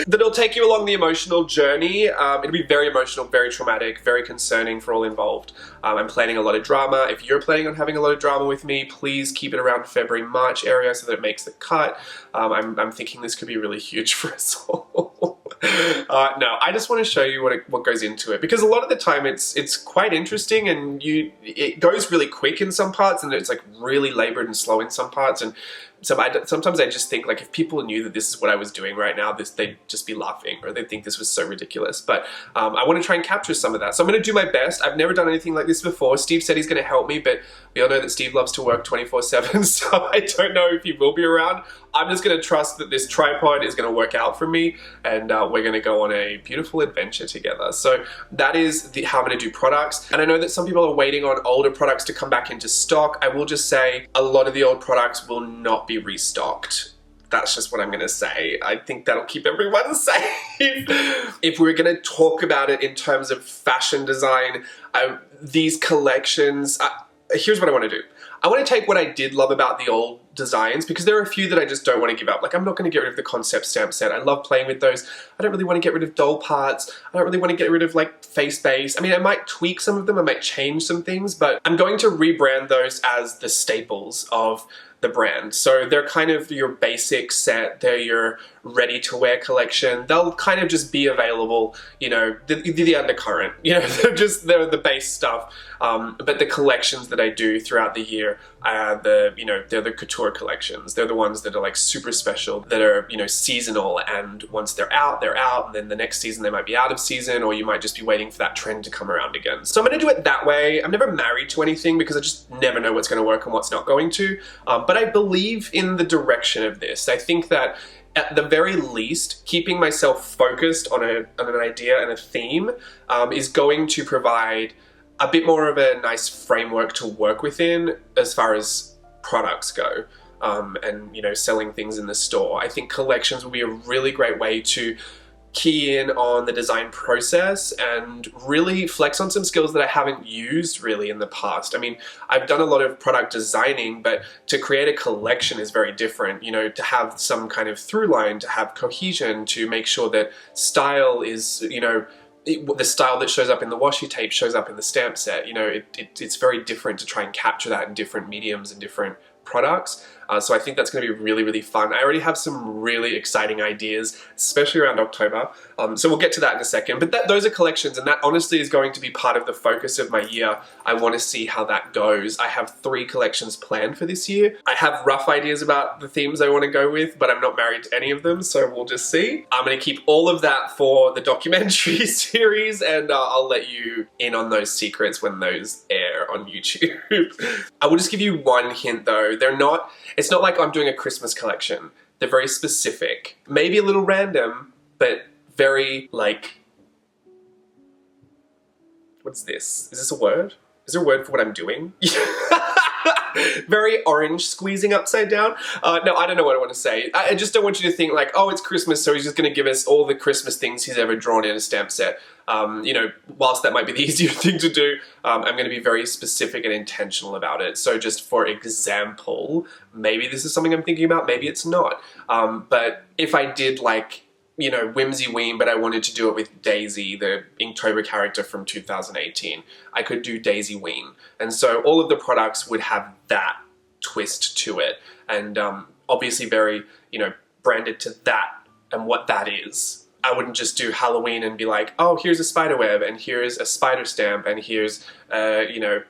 That'll take you along the emotional journey. It'll be very emotional, very traumatic, very concerning for all involved. I'm planning a lot of drama. If you're planning on having a lot of drama with me, please keep it around February, March area so that it makes the cut. I'm thinking this could be really huge for us all. No, I just want to show you what goes into it, because a lot of the time it's quite interesting, and it goes really quick in some parts, and it's like really labored and slow in some parts. And so sometimes I just think, like, if people knew that this is what I was doing right now, they'd just be laughing, or they'd think this was so ridiculous. But I want to try and capture some of that. So I'm going to do my best. I've never done anything like this before. Steve said he's going to help me, but we all know that Steve loves to work 24/7, so I don't know if he will be around. I'm just going to trust that this tripod is going to work out for me, and we're going to go on a beautiful adventure together. So that is how I'm going to do products. And I know that some people are waiting on older products to come back into stock. I will just say a lot of the old products will not be restocked. That's just what I'm going to say. I think that'll keep everyone safe. If we're going to talk about it in terms of fashion design, these collections, here's what I want to do. I want to take what I did love about the old designs, because there are a few that I just don't want to give up. Like, I'm not going to get rid of the concept stamp set. I love playing with those. I don't really want to get rid of doll parts. I don't really want to get rid of, like, face base. I mean, I might tweak some of them. I might change some things, but I'm going to rebrand those as the staples of the brand. So they're kind of your basic set. They're your ready-to-wear collection. They'll kind of just be available, you know, the undercurrent, you know, they're the base stuff. But the collections that I do throughout the year, they're the couture collections. They're the ones that are like super special, that are, you know, seasonal, and once they're out, and then the next season they might be out of season, or you might just be waiting for that trend to come around again. So I'm going to do it that way. I'm never married to anything, because I just never know what's going to work and what's not going to. But I believe in the direction of this. I think that at the very least, keeping myself focused on an idea and a theme is going to provide a bit more of a nice framework to work within as far as products go, and, you know, selling things in the store. I think collections will be a really great way to key in on the design process and really flex on some skills that I haven't used really in the past. I mean, I've done a lot of product designing, but to create a collection is very different. You know, to have some kind of through line, to have cohesion, to make sure that style is, you know, the style that shows up in the washi tape shows up in the stamp set. You know, it's very different to try and capture that in different mediums and different products. So I think that's going to be really, really fun. I already have some really exciting ideas, especially around October. So we'll get to that in a second. But those are collections, and that honestly is going to be part of the focus of my year. I want to see how that goes. I have 3 collections planned for this year. I have rough ideas about the themes I want to go with, but I'm not married to any of them, so we'll just see. I'm going to keep all of that for the documentary series, and I'll let you in on those secrets when those air on YouTube. I will just give you one hint though. It's not like I'm doing a Christmas collection. They're very specific. Maybe a little random, but very like... What's this? Is this a word? Is there a word for what I'm doing? Very orange squeezing upside down. No, I don't know what I want to say. I just don't want you to think like, oh, it's Christmas, so he's just going to give us all the Christmas things he's ever drawn in a stamp set. You know, whilst that might be the easier thing to do, I'm going to be very specific and intentional about it. So just for example, maybe this is something I'm thinking about, maybe it's not. But if I did like, you know, Whimsy Ween, but I wanted to do it with Daisy, the Inktober character from 2018, I could do Daisy Ween. And so all of the products would have that twist to it. And obviously very, you know, branded to that and what that is. I wouldn't just do Halloween and be like, oh, here's a spider web, and here's a spider stamp, and here's, you know,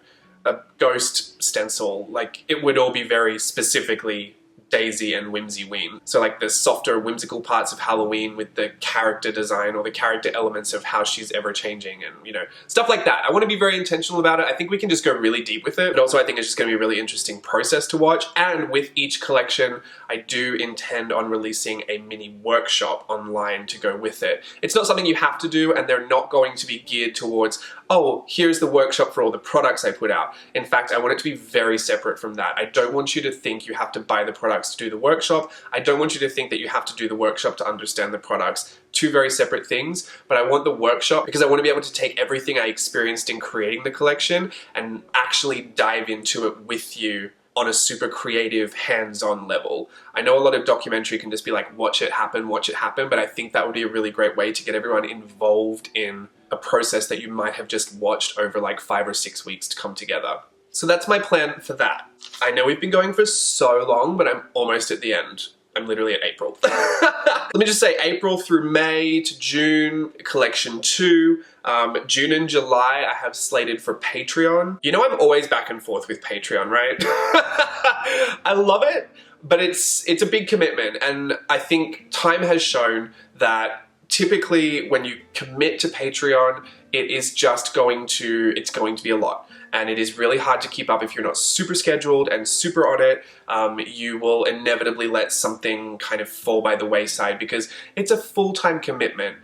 a ghost stencil. Like, it would all be very specifically Daisy and Whimsy Ween. So like the softer whimsical parts of Halloween with the character design or the character elements of how she's ever changing and, you know, stuff like that. I want to be very intentional about it. I think we can just go really deep with it. But also I think it's just going to be a really interesting process to watch. And with each collection, I do intend on releasing a mini workshop online to go with it. It's not something you have to do, and they're not going to be geared towards, oh, here's the workshop for all the products I put out. In fact, I want it to be very separate from that. I don't want you to think you have to buy the products to do the workshop. I don't want you to think that you have to do the workshop to understand the products. 2 very separate things, but I want the workshop because I want to be able to take everything I experienced in creating the collection and actually dive into it with you on a super creative, hands-on level. I know a lot of documentary can just be like, watch it happen, but I think that would be a really great way to get everyone involved in a process that you might have just watched over like 5 or 6 weeks to come together. So that's my plan for that. I know we've been going for so long, but I'm almost at the end. I'm literally at April. Let me just say April through May to June, collection 2. June and July I have slated for Patreon. You know I'm always back and forth with Patreon, right? I love it, but it's a big commitment, and I think time has shown that typically when you commit to Patreon, it's going to be a lot. And it is really hard to keep up if you're not super scheduled and super on it. You will inevitably let something kind of fall by the wayside because it's a full-time commitment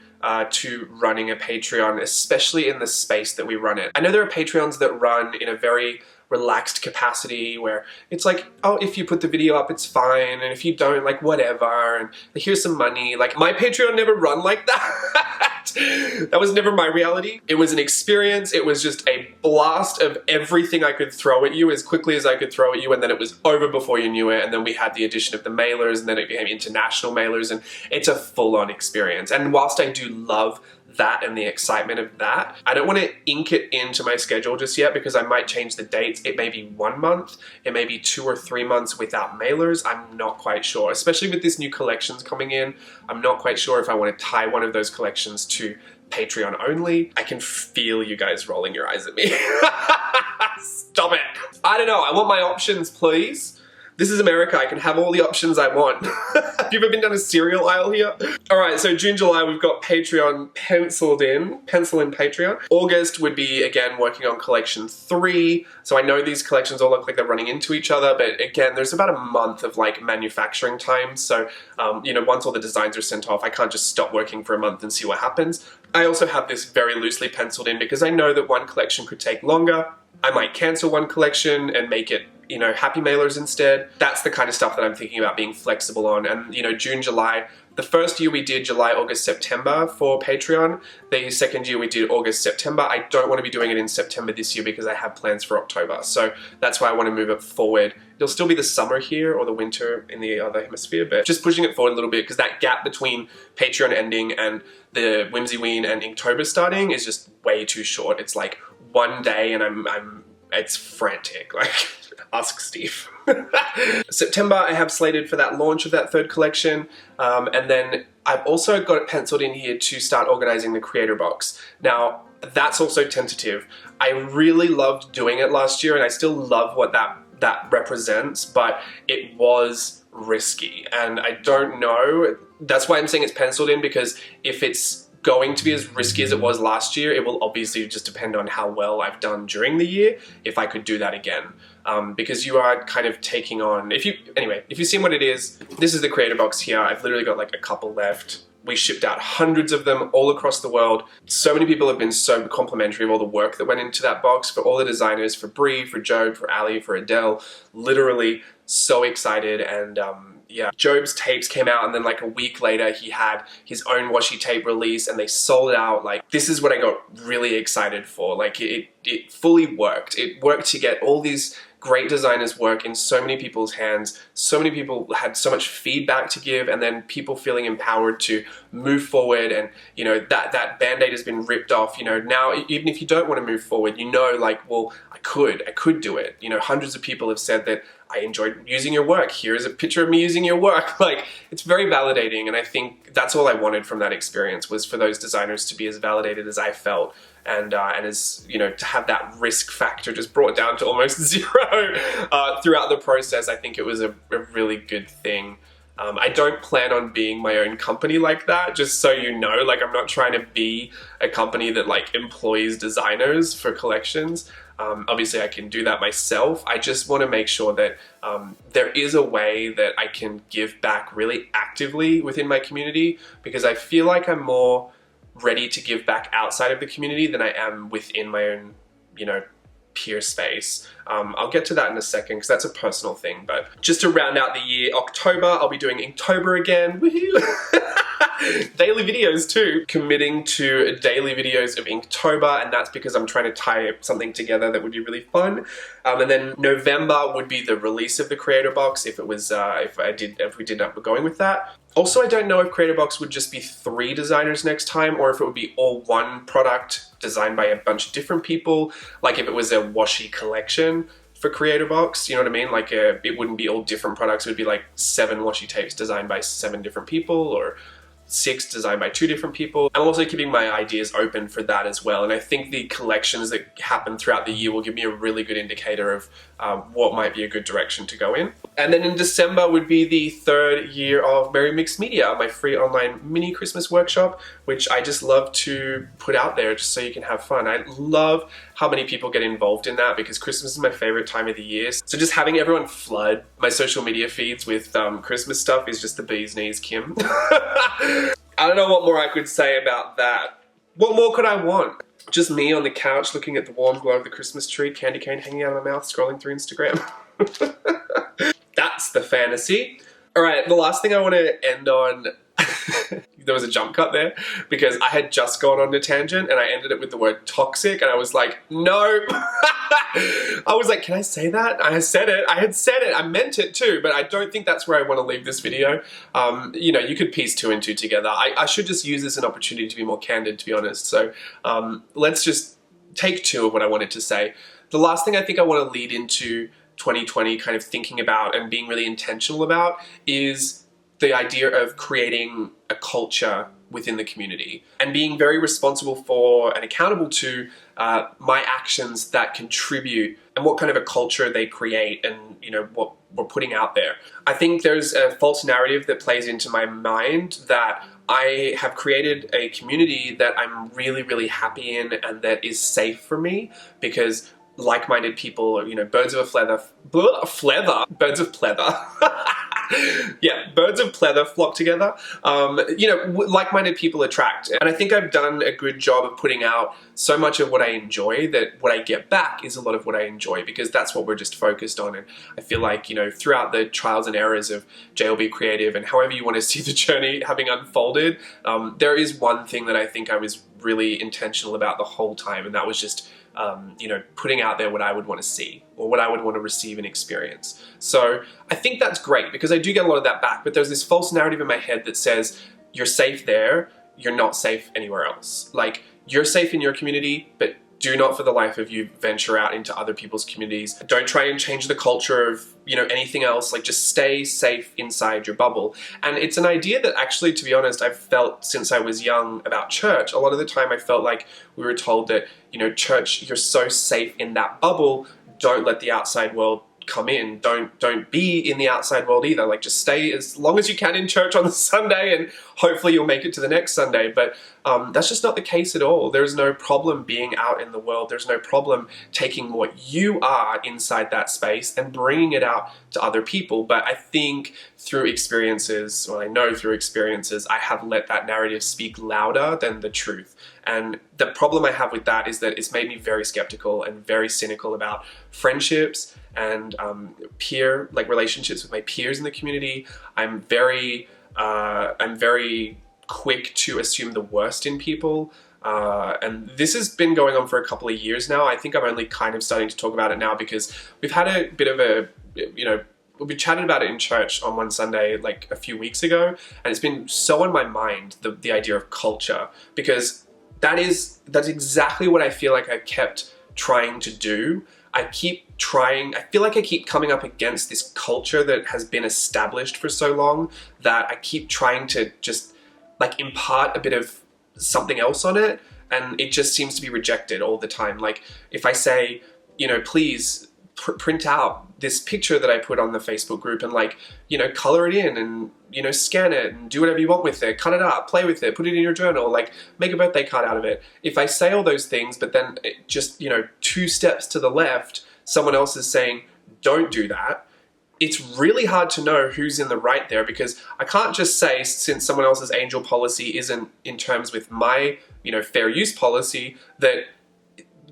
to running a Patreon, especially in the space that we run it. I know there are Patreons that run in a very relaxed capacity where it's like, oh, if you put the video up, it's fine, and if you don't, like, whatever, and here's some money. Like, my Patreon never run like that. That was never my reality. It was an experience. It was just a blast of everything I could throw at you as quickly as I could throw at you, and then it was over before you knew it, and then we had the addition of the mailers, and then it became international mailers, and it's a full-on experience. And whilst I do love that and the excitement of that, I don't want to ink it into my schedule just yet because I might change the dates. It may be 1 month, it may be 2 or 3 months without mailers. I'm not quite sure, especially with this new collections coming in. I'm not quite sure if I want to tie one of those collections to Patreon only. I can feel you guys rolling your eyes at me. Stop it. I don't know. I want my options, please. This is America, I can have all the options I want. Have you ever been down a cereal aisle here? Alright, so June, July, we've got Patreon pencil in Patreon. August would be, again, working on collection 3. So I know these collections all look like they're running into each other, but again, there's about a month of like manufacturing time. So, you know, once all the designs are sent off, I can't just stop working for a month and see what happens. I also have this very loosely penciled in because I know that one collection could take longer. I might cancel one collection and make it, happy mailers instead. That's the kind of stuff that I'm thinking about being flexible on. And, June, July, The first year we did July, August, September for Patreon. The second year we did August, September. I don't want to be doing it in September this year because I have plans for October. So that's why I want to move it forward. It'll still be the summer here or the winter in the other hemisphere, but just pushing it forward a little bit because that gap between Patreon ending and the Whimsyween and Inktober starting is just way too short. It's like one day and it's frantic. Like, ask Steve. September I have slated for that launch of that third collection, and then I've also got it penciled in here to start organizing the creator box. Now that's also tentative. I really loved doing it last year and I still love what that represents, but it was risky and I don't know. That's why I'm saying it's penciled in, because if it's going to be as risky as it was last year, it will obviously just depend on how well I've done during the year, if I could do that again. Because you are kind of taking on, if you've seen what it is, this is the creator box here. I've literally got like a couple left. We shipped out hundreds of them all across the world. So many people have been so complimentary of all the work that went into that box, for all the designers, for Brie, for Job, for Ali, for Adele. Literally so excited. And yeah, Job's tapes came out and then like a week later he had his own washi tape release and they sold out. Like, this is what I got really excited for. Like, it fully worked. It worked to get all these great designers' work in so many people's hands. So many people had so much feedback to give, and then people feeling empowered to move forward. And you know, that band-aid has been ripped off. You know, now even if you don't want to move forward, you know, like, well, I could do it. You know, hundreds of people have said that I enjoyed using your work. Here's a picture of me using your work. Like, it's very validating, and I think that's all I wanted from that experience, was for those designers to be as validated as I felt. And as you know, to have that risk factor just brought down to almost zero throughout the process. I think it was a really good thing. I don't plan on being my own company like that, just so you know. Like, I'm not trying to be a company that like employs designers for collections. Obviously I can do that myself. I just want to make sure that there is a way that I can give back really actively within my community, because I feel like I'm more ready to give back outside of the community than I am within my own, you know, peer space. I'll get to that in a second because that's a personal thing, but just to round out the year, October, I'll be doing Inktober again. Woohoo! Daily videos too. Committing to daily videos of Inktober, and that's because I'm trying to tie something together that would be really fun. And then November would be the release of the creator box if it was if we did end up going with that. Also, I don't know if creator box would just be 3 designers next time, or if it would be all one product designed by a bunch of different people. Like if it was a washi collection for creator box, you know what I mean? Like it wouldn't be all different products. It would be like 7 washi tapes designed by 7 different people, or 6 designed by 2 different people. I'm also keeping my ideas open for that as well, and I think the collections that happen throughout the year will give me a really good indicator of what might be a good direction to go in. And then in December would be the 3rd year of Merry Mixed Media, my free online mini Christmas workshop, which I just love to put out there just so you can have fun. I love how many people get involved in that, because Christmas is my favorite time of the year. So just having everyone flood my social media feeds with Christmas stuff is just the bee's knees, Kim. I don't know what more I could say about that. What more could I want? Just me on the couch looking at the warm glow of the Christmas tree, candy cane hanging out of my mouth, scrolling through Instagram. That's the fantasy. All right, the last thing I want to end on, there was a jump cut there, because I had just gone on a tangent and I ended it with the word toxic, and I was like, no. I was like, can I say that? I said it. I had said it. I meant it too, but I don't think that's where I want to leave this video. You know, you could piece 2 and 2 together. I should just use this as an opportunity to be more candid, to be honest. So let's just take 2 of what I wanted to say. The last thing I think I want to lead into 2020 kind of thinking about and being really intentional about is the idea of creating a culture within the community and being very responsible for and accountable to my actions that contribute and what kind of a culture they create, and you know what we're putting out there. I think there's a false narrative that plays into my mind that I have created a community that I'm really, really happy in and that is safe for me, because like-minded people, you know, birds of pleather, Yeah, birds of pleather flock together. You know, like-minded people attract. And I think I've done a good job of putting out so much of what I enjoy that what I get back is a lot of what I enjoy, because that's what we're just focused on. And I feel like, you know, throughout the trials and errors of JLB Creative and however you want to see the journey having unfolded, there is one thing that I think I was really intentional about the whole time, and that was just you know, putting out there what I would want to see or what I would want to receive and experience. So I think that's great, because I do get a lot of that back, but there's this false narrative in my head that says you're safe there, you're not safe anywhere else. Like, you're safe in your community, but do not for the life of you venture out into other people's communities. Don't try and change the culture of, you know, anything else. Like, just stay safe inside your bubble. And it's an idea that actually, to be honest, I've felt since I was young about church. A lot of the time I felt like we were told that, you know, church, you're so safe in that bubble, don't let the outside world come in. Don't be in the outside world either. Like, just stay as long as you can in church on the Sunday, and hopefully you'll make it to the next Sunday. But that's just not the case at all. There's no problem being out in the world. There's no problem taking what you are inside that space and bringing it out to other people. But I think through experiences, well, I know through experiences, I have let that narrative speak louder than the truth. And the problem I have with that is that it's made me very skeptical and very cynical about friendships and peer, like, relationships with my peers in the community. I'm very quick to assume the worst in people. And this has been going on for a couple of years now. I think I'm only kind of starting to talk about it now because we've had a bit of a, you know, we chatted about it in church on one Sunday like a few weeks ago, and it's been so on my mind, the idea of culture, because that's exactly what I feel like I kept trying to do. I feel like I keep coming up against this culture that has been established for so long that I keep trying to just like impart a bit of something else on it, and it just seems to be rejected all the time. Like, if I say, you know, please print out this picture that I put on the Facebook group and, like, you know, color it in and, you know, scan it and do whatever you want with it, cut it up, play with it, put it in your journal, like, make a birthday card out of it. If I say all those things, but then it just, you know, 2 steps to the left, someone else is saying, don't do that, it's really hard to know who's in the right there, because I can't just say, since someone else's angel policy isn't in terms with my, you know, fair use policy, that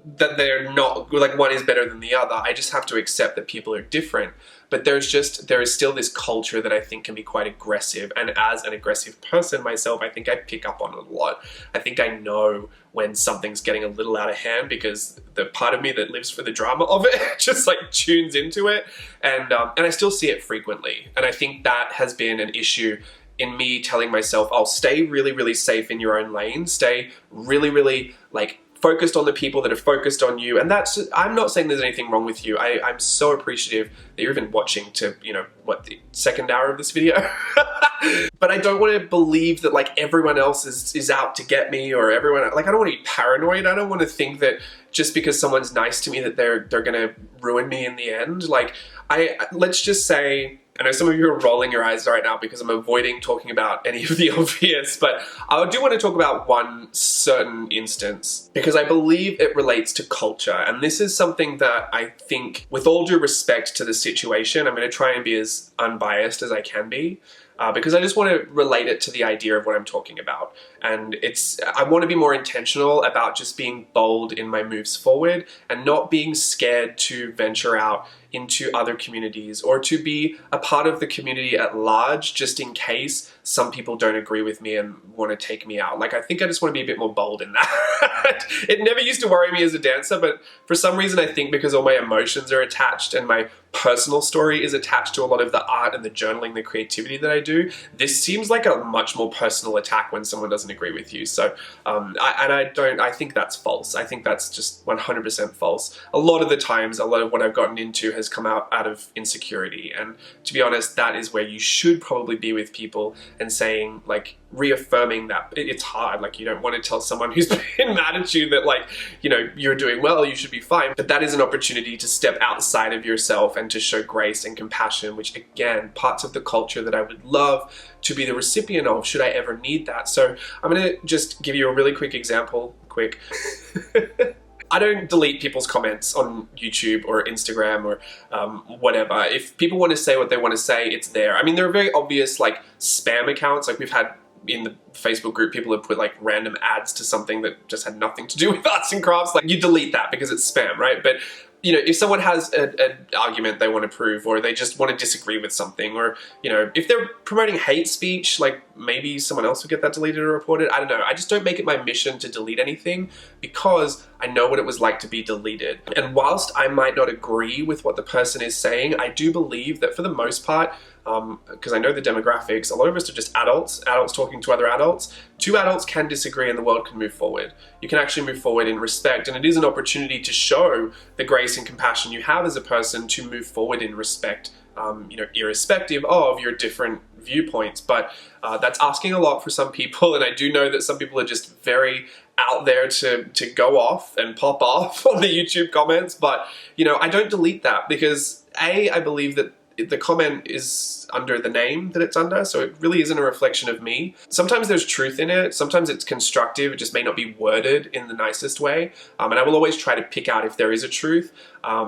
they're not, like, one is better than the other. I just have to accept that people are different. But there is still this culture that I think can be quite aggressive. And as an aggressive person myself, I think I pick up on it a lot. I think I know when something's getting a little out of hand, because the part of me that lives for the drama of it just like tunes into it. And I still see it frequently. And I think that has been an issue in me telling myself, oh, stay really, really safe in your own lane. Stay really, really, like, focused on the people that are focused on you. And that's, I'm not saying there's anything wrong with you. I'm so appreciative that you're even watching to, you know, what, the second hour of this video. But I don't want to believe that, like, everyone else is out to get me, or everyone, like, I don't want to be paranoid. I don't want to think that just because someone's nice to me that they're gonna ruin me in the end. Like, let's just say, I know some of you are rolling your eyes right now because I'm avoiding talking about any of the obvious, but I do want to talk about one certain instance because I believe it relates to culture. And this is something that I think, with all due respect to the situation, I'm going to try and be as unbiased as I can be. Because I just want to relate it to the idea of what I'm talking about. And I want to be more intentional about just being bold in my moves forward and not being scared to venture out into other communities or to be a part of the community at large, just in case some people don't agree with me and want to take me out. Like, I think I just want to be a bit more bold in that. It never used to worry me as a dancer, but for some reason I think because all my emotions are attached and my personal story is attached to a lot of the art and the journaling, the creativity that I do, this seems like a much more personal attack when someone doesn't agree with you. So, I think that's false. I think that's just 100% false. A lot of the times, a lot of what I've gotten into has come out of insecurity. And to be honest, that is where you should probably be with people and saying, like, reaffirming that it's hard. Like, you don't want to tell someone who's been mad at you that, like, you know, you're doing well, you should be fine. But that is an opportunity to step outside of yourself and to show grace and compassion, which, again, parts of the culture that I would love to be the recipient of should I ever need that. So I'm going to just give you a really quick example. I don't delete people's comments on YouTube or Instagram or whatever. If people want to say what they want to say, it's there. I mean, there are very obvious like spam accounts. Like we've had in the Facebook group, people have put like random ads to something that just had nothing to do with arts and crafts. Like you delete that because it's spam, right? But you know, if someone has an argument they want to prove, or they just want to disagree with something, or, you know, if they're promoting hate speech, like maybe someone else would get that deleted or reported. I don't know. I just don't make it my mission to delete anything because I know what it was like to be deleted. And whilst I might not agree with what the person is saying, I do believe that for the most part, because I know the demographics, a lot of us are just adults talking to other adults. Two adults can disagree and the world can move forward. You can actually move forward in respect, and it is an opportunity to show the grace and compassion you have as a person to move forward in respect, you know, irrespective of your different viewpoints. But that's asking a lot for some people, and I do know that some people are just very out there to go off and pop off on the YouTube comments. But, you know, I don't delete that because I believe that the comment is under the name that it's under, so it really isn't a reflection of me. Sometimes there's truth in it, sometimes it's constructive, it just may not be worded in the nicest way, and I will always try to pick out if there is a truth.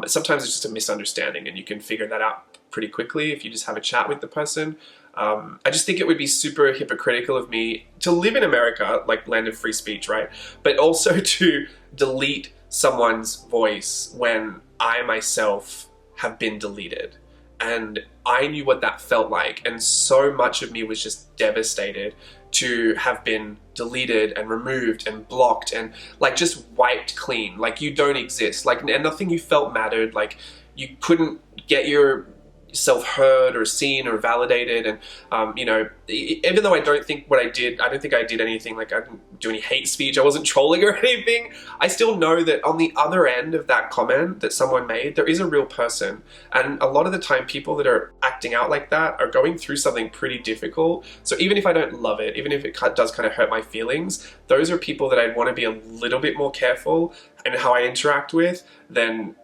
Sometimes it's just a misunderstanding, and you can figure that out pretty quickly if you just have a chat with the person. I just think it would be super hypocritical of me to live in America, like land of free speech, right? But also to delete someone's voice when I myself have been deleted. And I knew what that felt like, and so much of me was just devastated to have been deleted and removed and blocked and like just wiped clean. Like you don't exist, like, and nothing you felt mattered. Like you couldn't get yourself heard or seen or validated. And you know, even though I don't think I don't think I did anything, like I didn't do any hate speech, I wasn't trolling or anything, I still know that on the other end of that comment that someone made, there is a real person. And a lot of the time, people that are acting out like that are going through something pretty difficult. So even if I don't love it, even if it does kind of hurt my feelings, those are people that I'd want to be a little bit more careful in how I interact with than,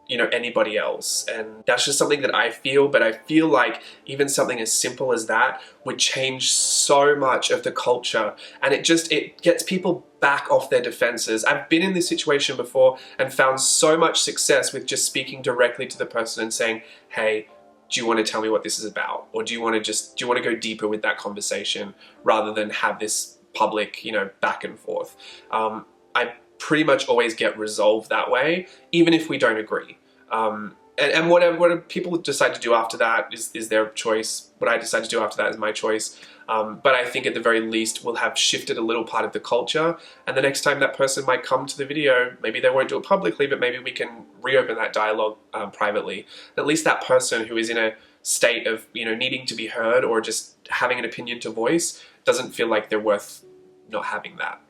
you know, anybody else. And that's just something that I feel, but I feel like even something as simple as that would change so much of the culture, and it gets people back off their defenses. I've been in this situation before and found so much success with just speaking directly to the person and saying, hey, do you want to tell me what this is about? Or do you want to go deeper with that conversation rather than have this public, you know, back and forth? I pretty much always get resolved that way, even if we don't agree. And whatever people decide to do after that is their choice. What I decide to do after that is my choice. But I think at the very least we'll have shifted a little part of the culture, and the next time that person might come to the video, maybe they won't do it publicly, but maybe we can reopen that dialogue privately. At least that person who is in a state of, you know, needing to be heard or just having an opinion to voice doesn't feel like they're worth not having that.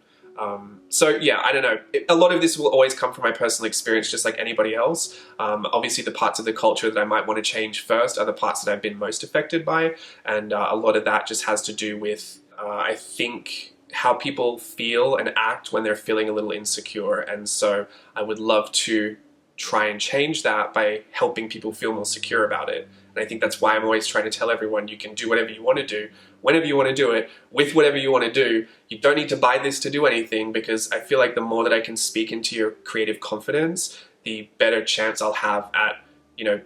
So yeah, I don't know. A lot of this will always come from my personal experience, just like anybody else. Obviously the parts of the culture that I might want to change first are the parts that I've been most affected by. And a lot of that just has to do with, I think, how people feel and act when they're feeling a little insecure. And so I would love to try and change that by helping people feel more secure about it. And I think that's why I'm always trying to tell everyone you can do whatever you want to do, whenever you want to do it, with whatever you want to do. You don't need to buy this to do anything, because I feel like the more that I can speak into your creative confidence, the better chance I'll have at, you know,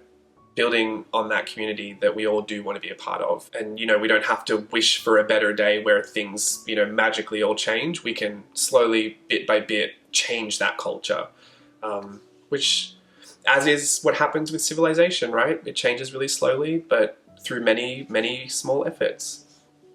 building on that community that we all do want to be a part of. And, you know, we don't have to wish for a better day where things, you know, magically all change. We can slowly, bit by bit, change that culture, which, as is what happens with civilization, right? It changes really slowly, but through many, many small efforts.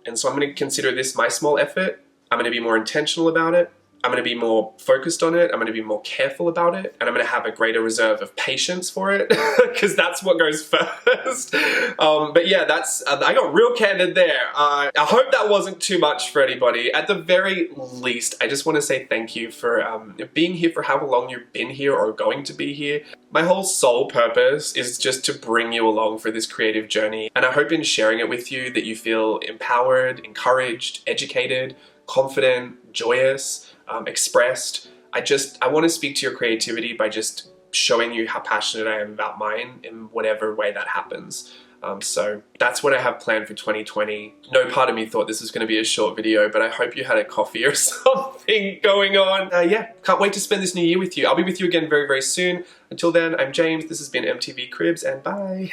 And so I'm going to consider this my small effort. I'm going to be more intentional about it. I'm going to be more focused on it. I'm going to be more careful about it. And I'm going to have a greater reserve of patience for it, because that's what goes first. But yeah, I got real candid there. I hope that wasn't too much for anybody. At the very least, I just want to say thank you for being here for however long you've been here or going to be here. My whole sole purpose is just to bring you along for this creative journey. And I hope in sharing it with you that you feel empowered, encouraged, educated, confident, joyous, expressed. I want to speak to your creativity by just showing you how passionate I am about mine in whatever way that happens. So that's what I have planned for 2020. No part of me thought this was going to be a short video, but I hope you had a coffee or something going on. Yeah, can't wait to spend this new year with you. I'll be with you again very, very soon. Until then, I'm James. This has been MTV Cribs, and bye.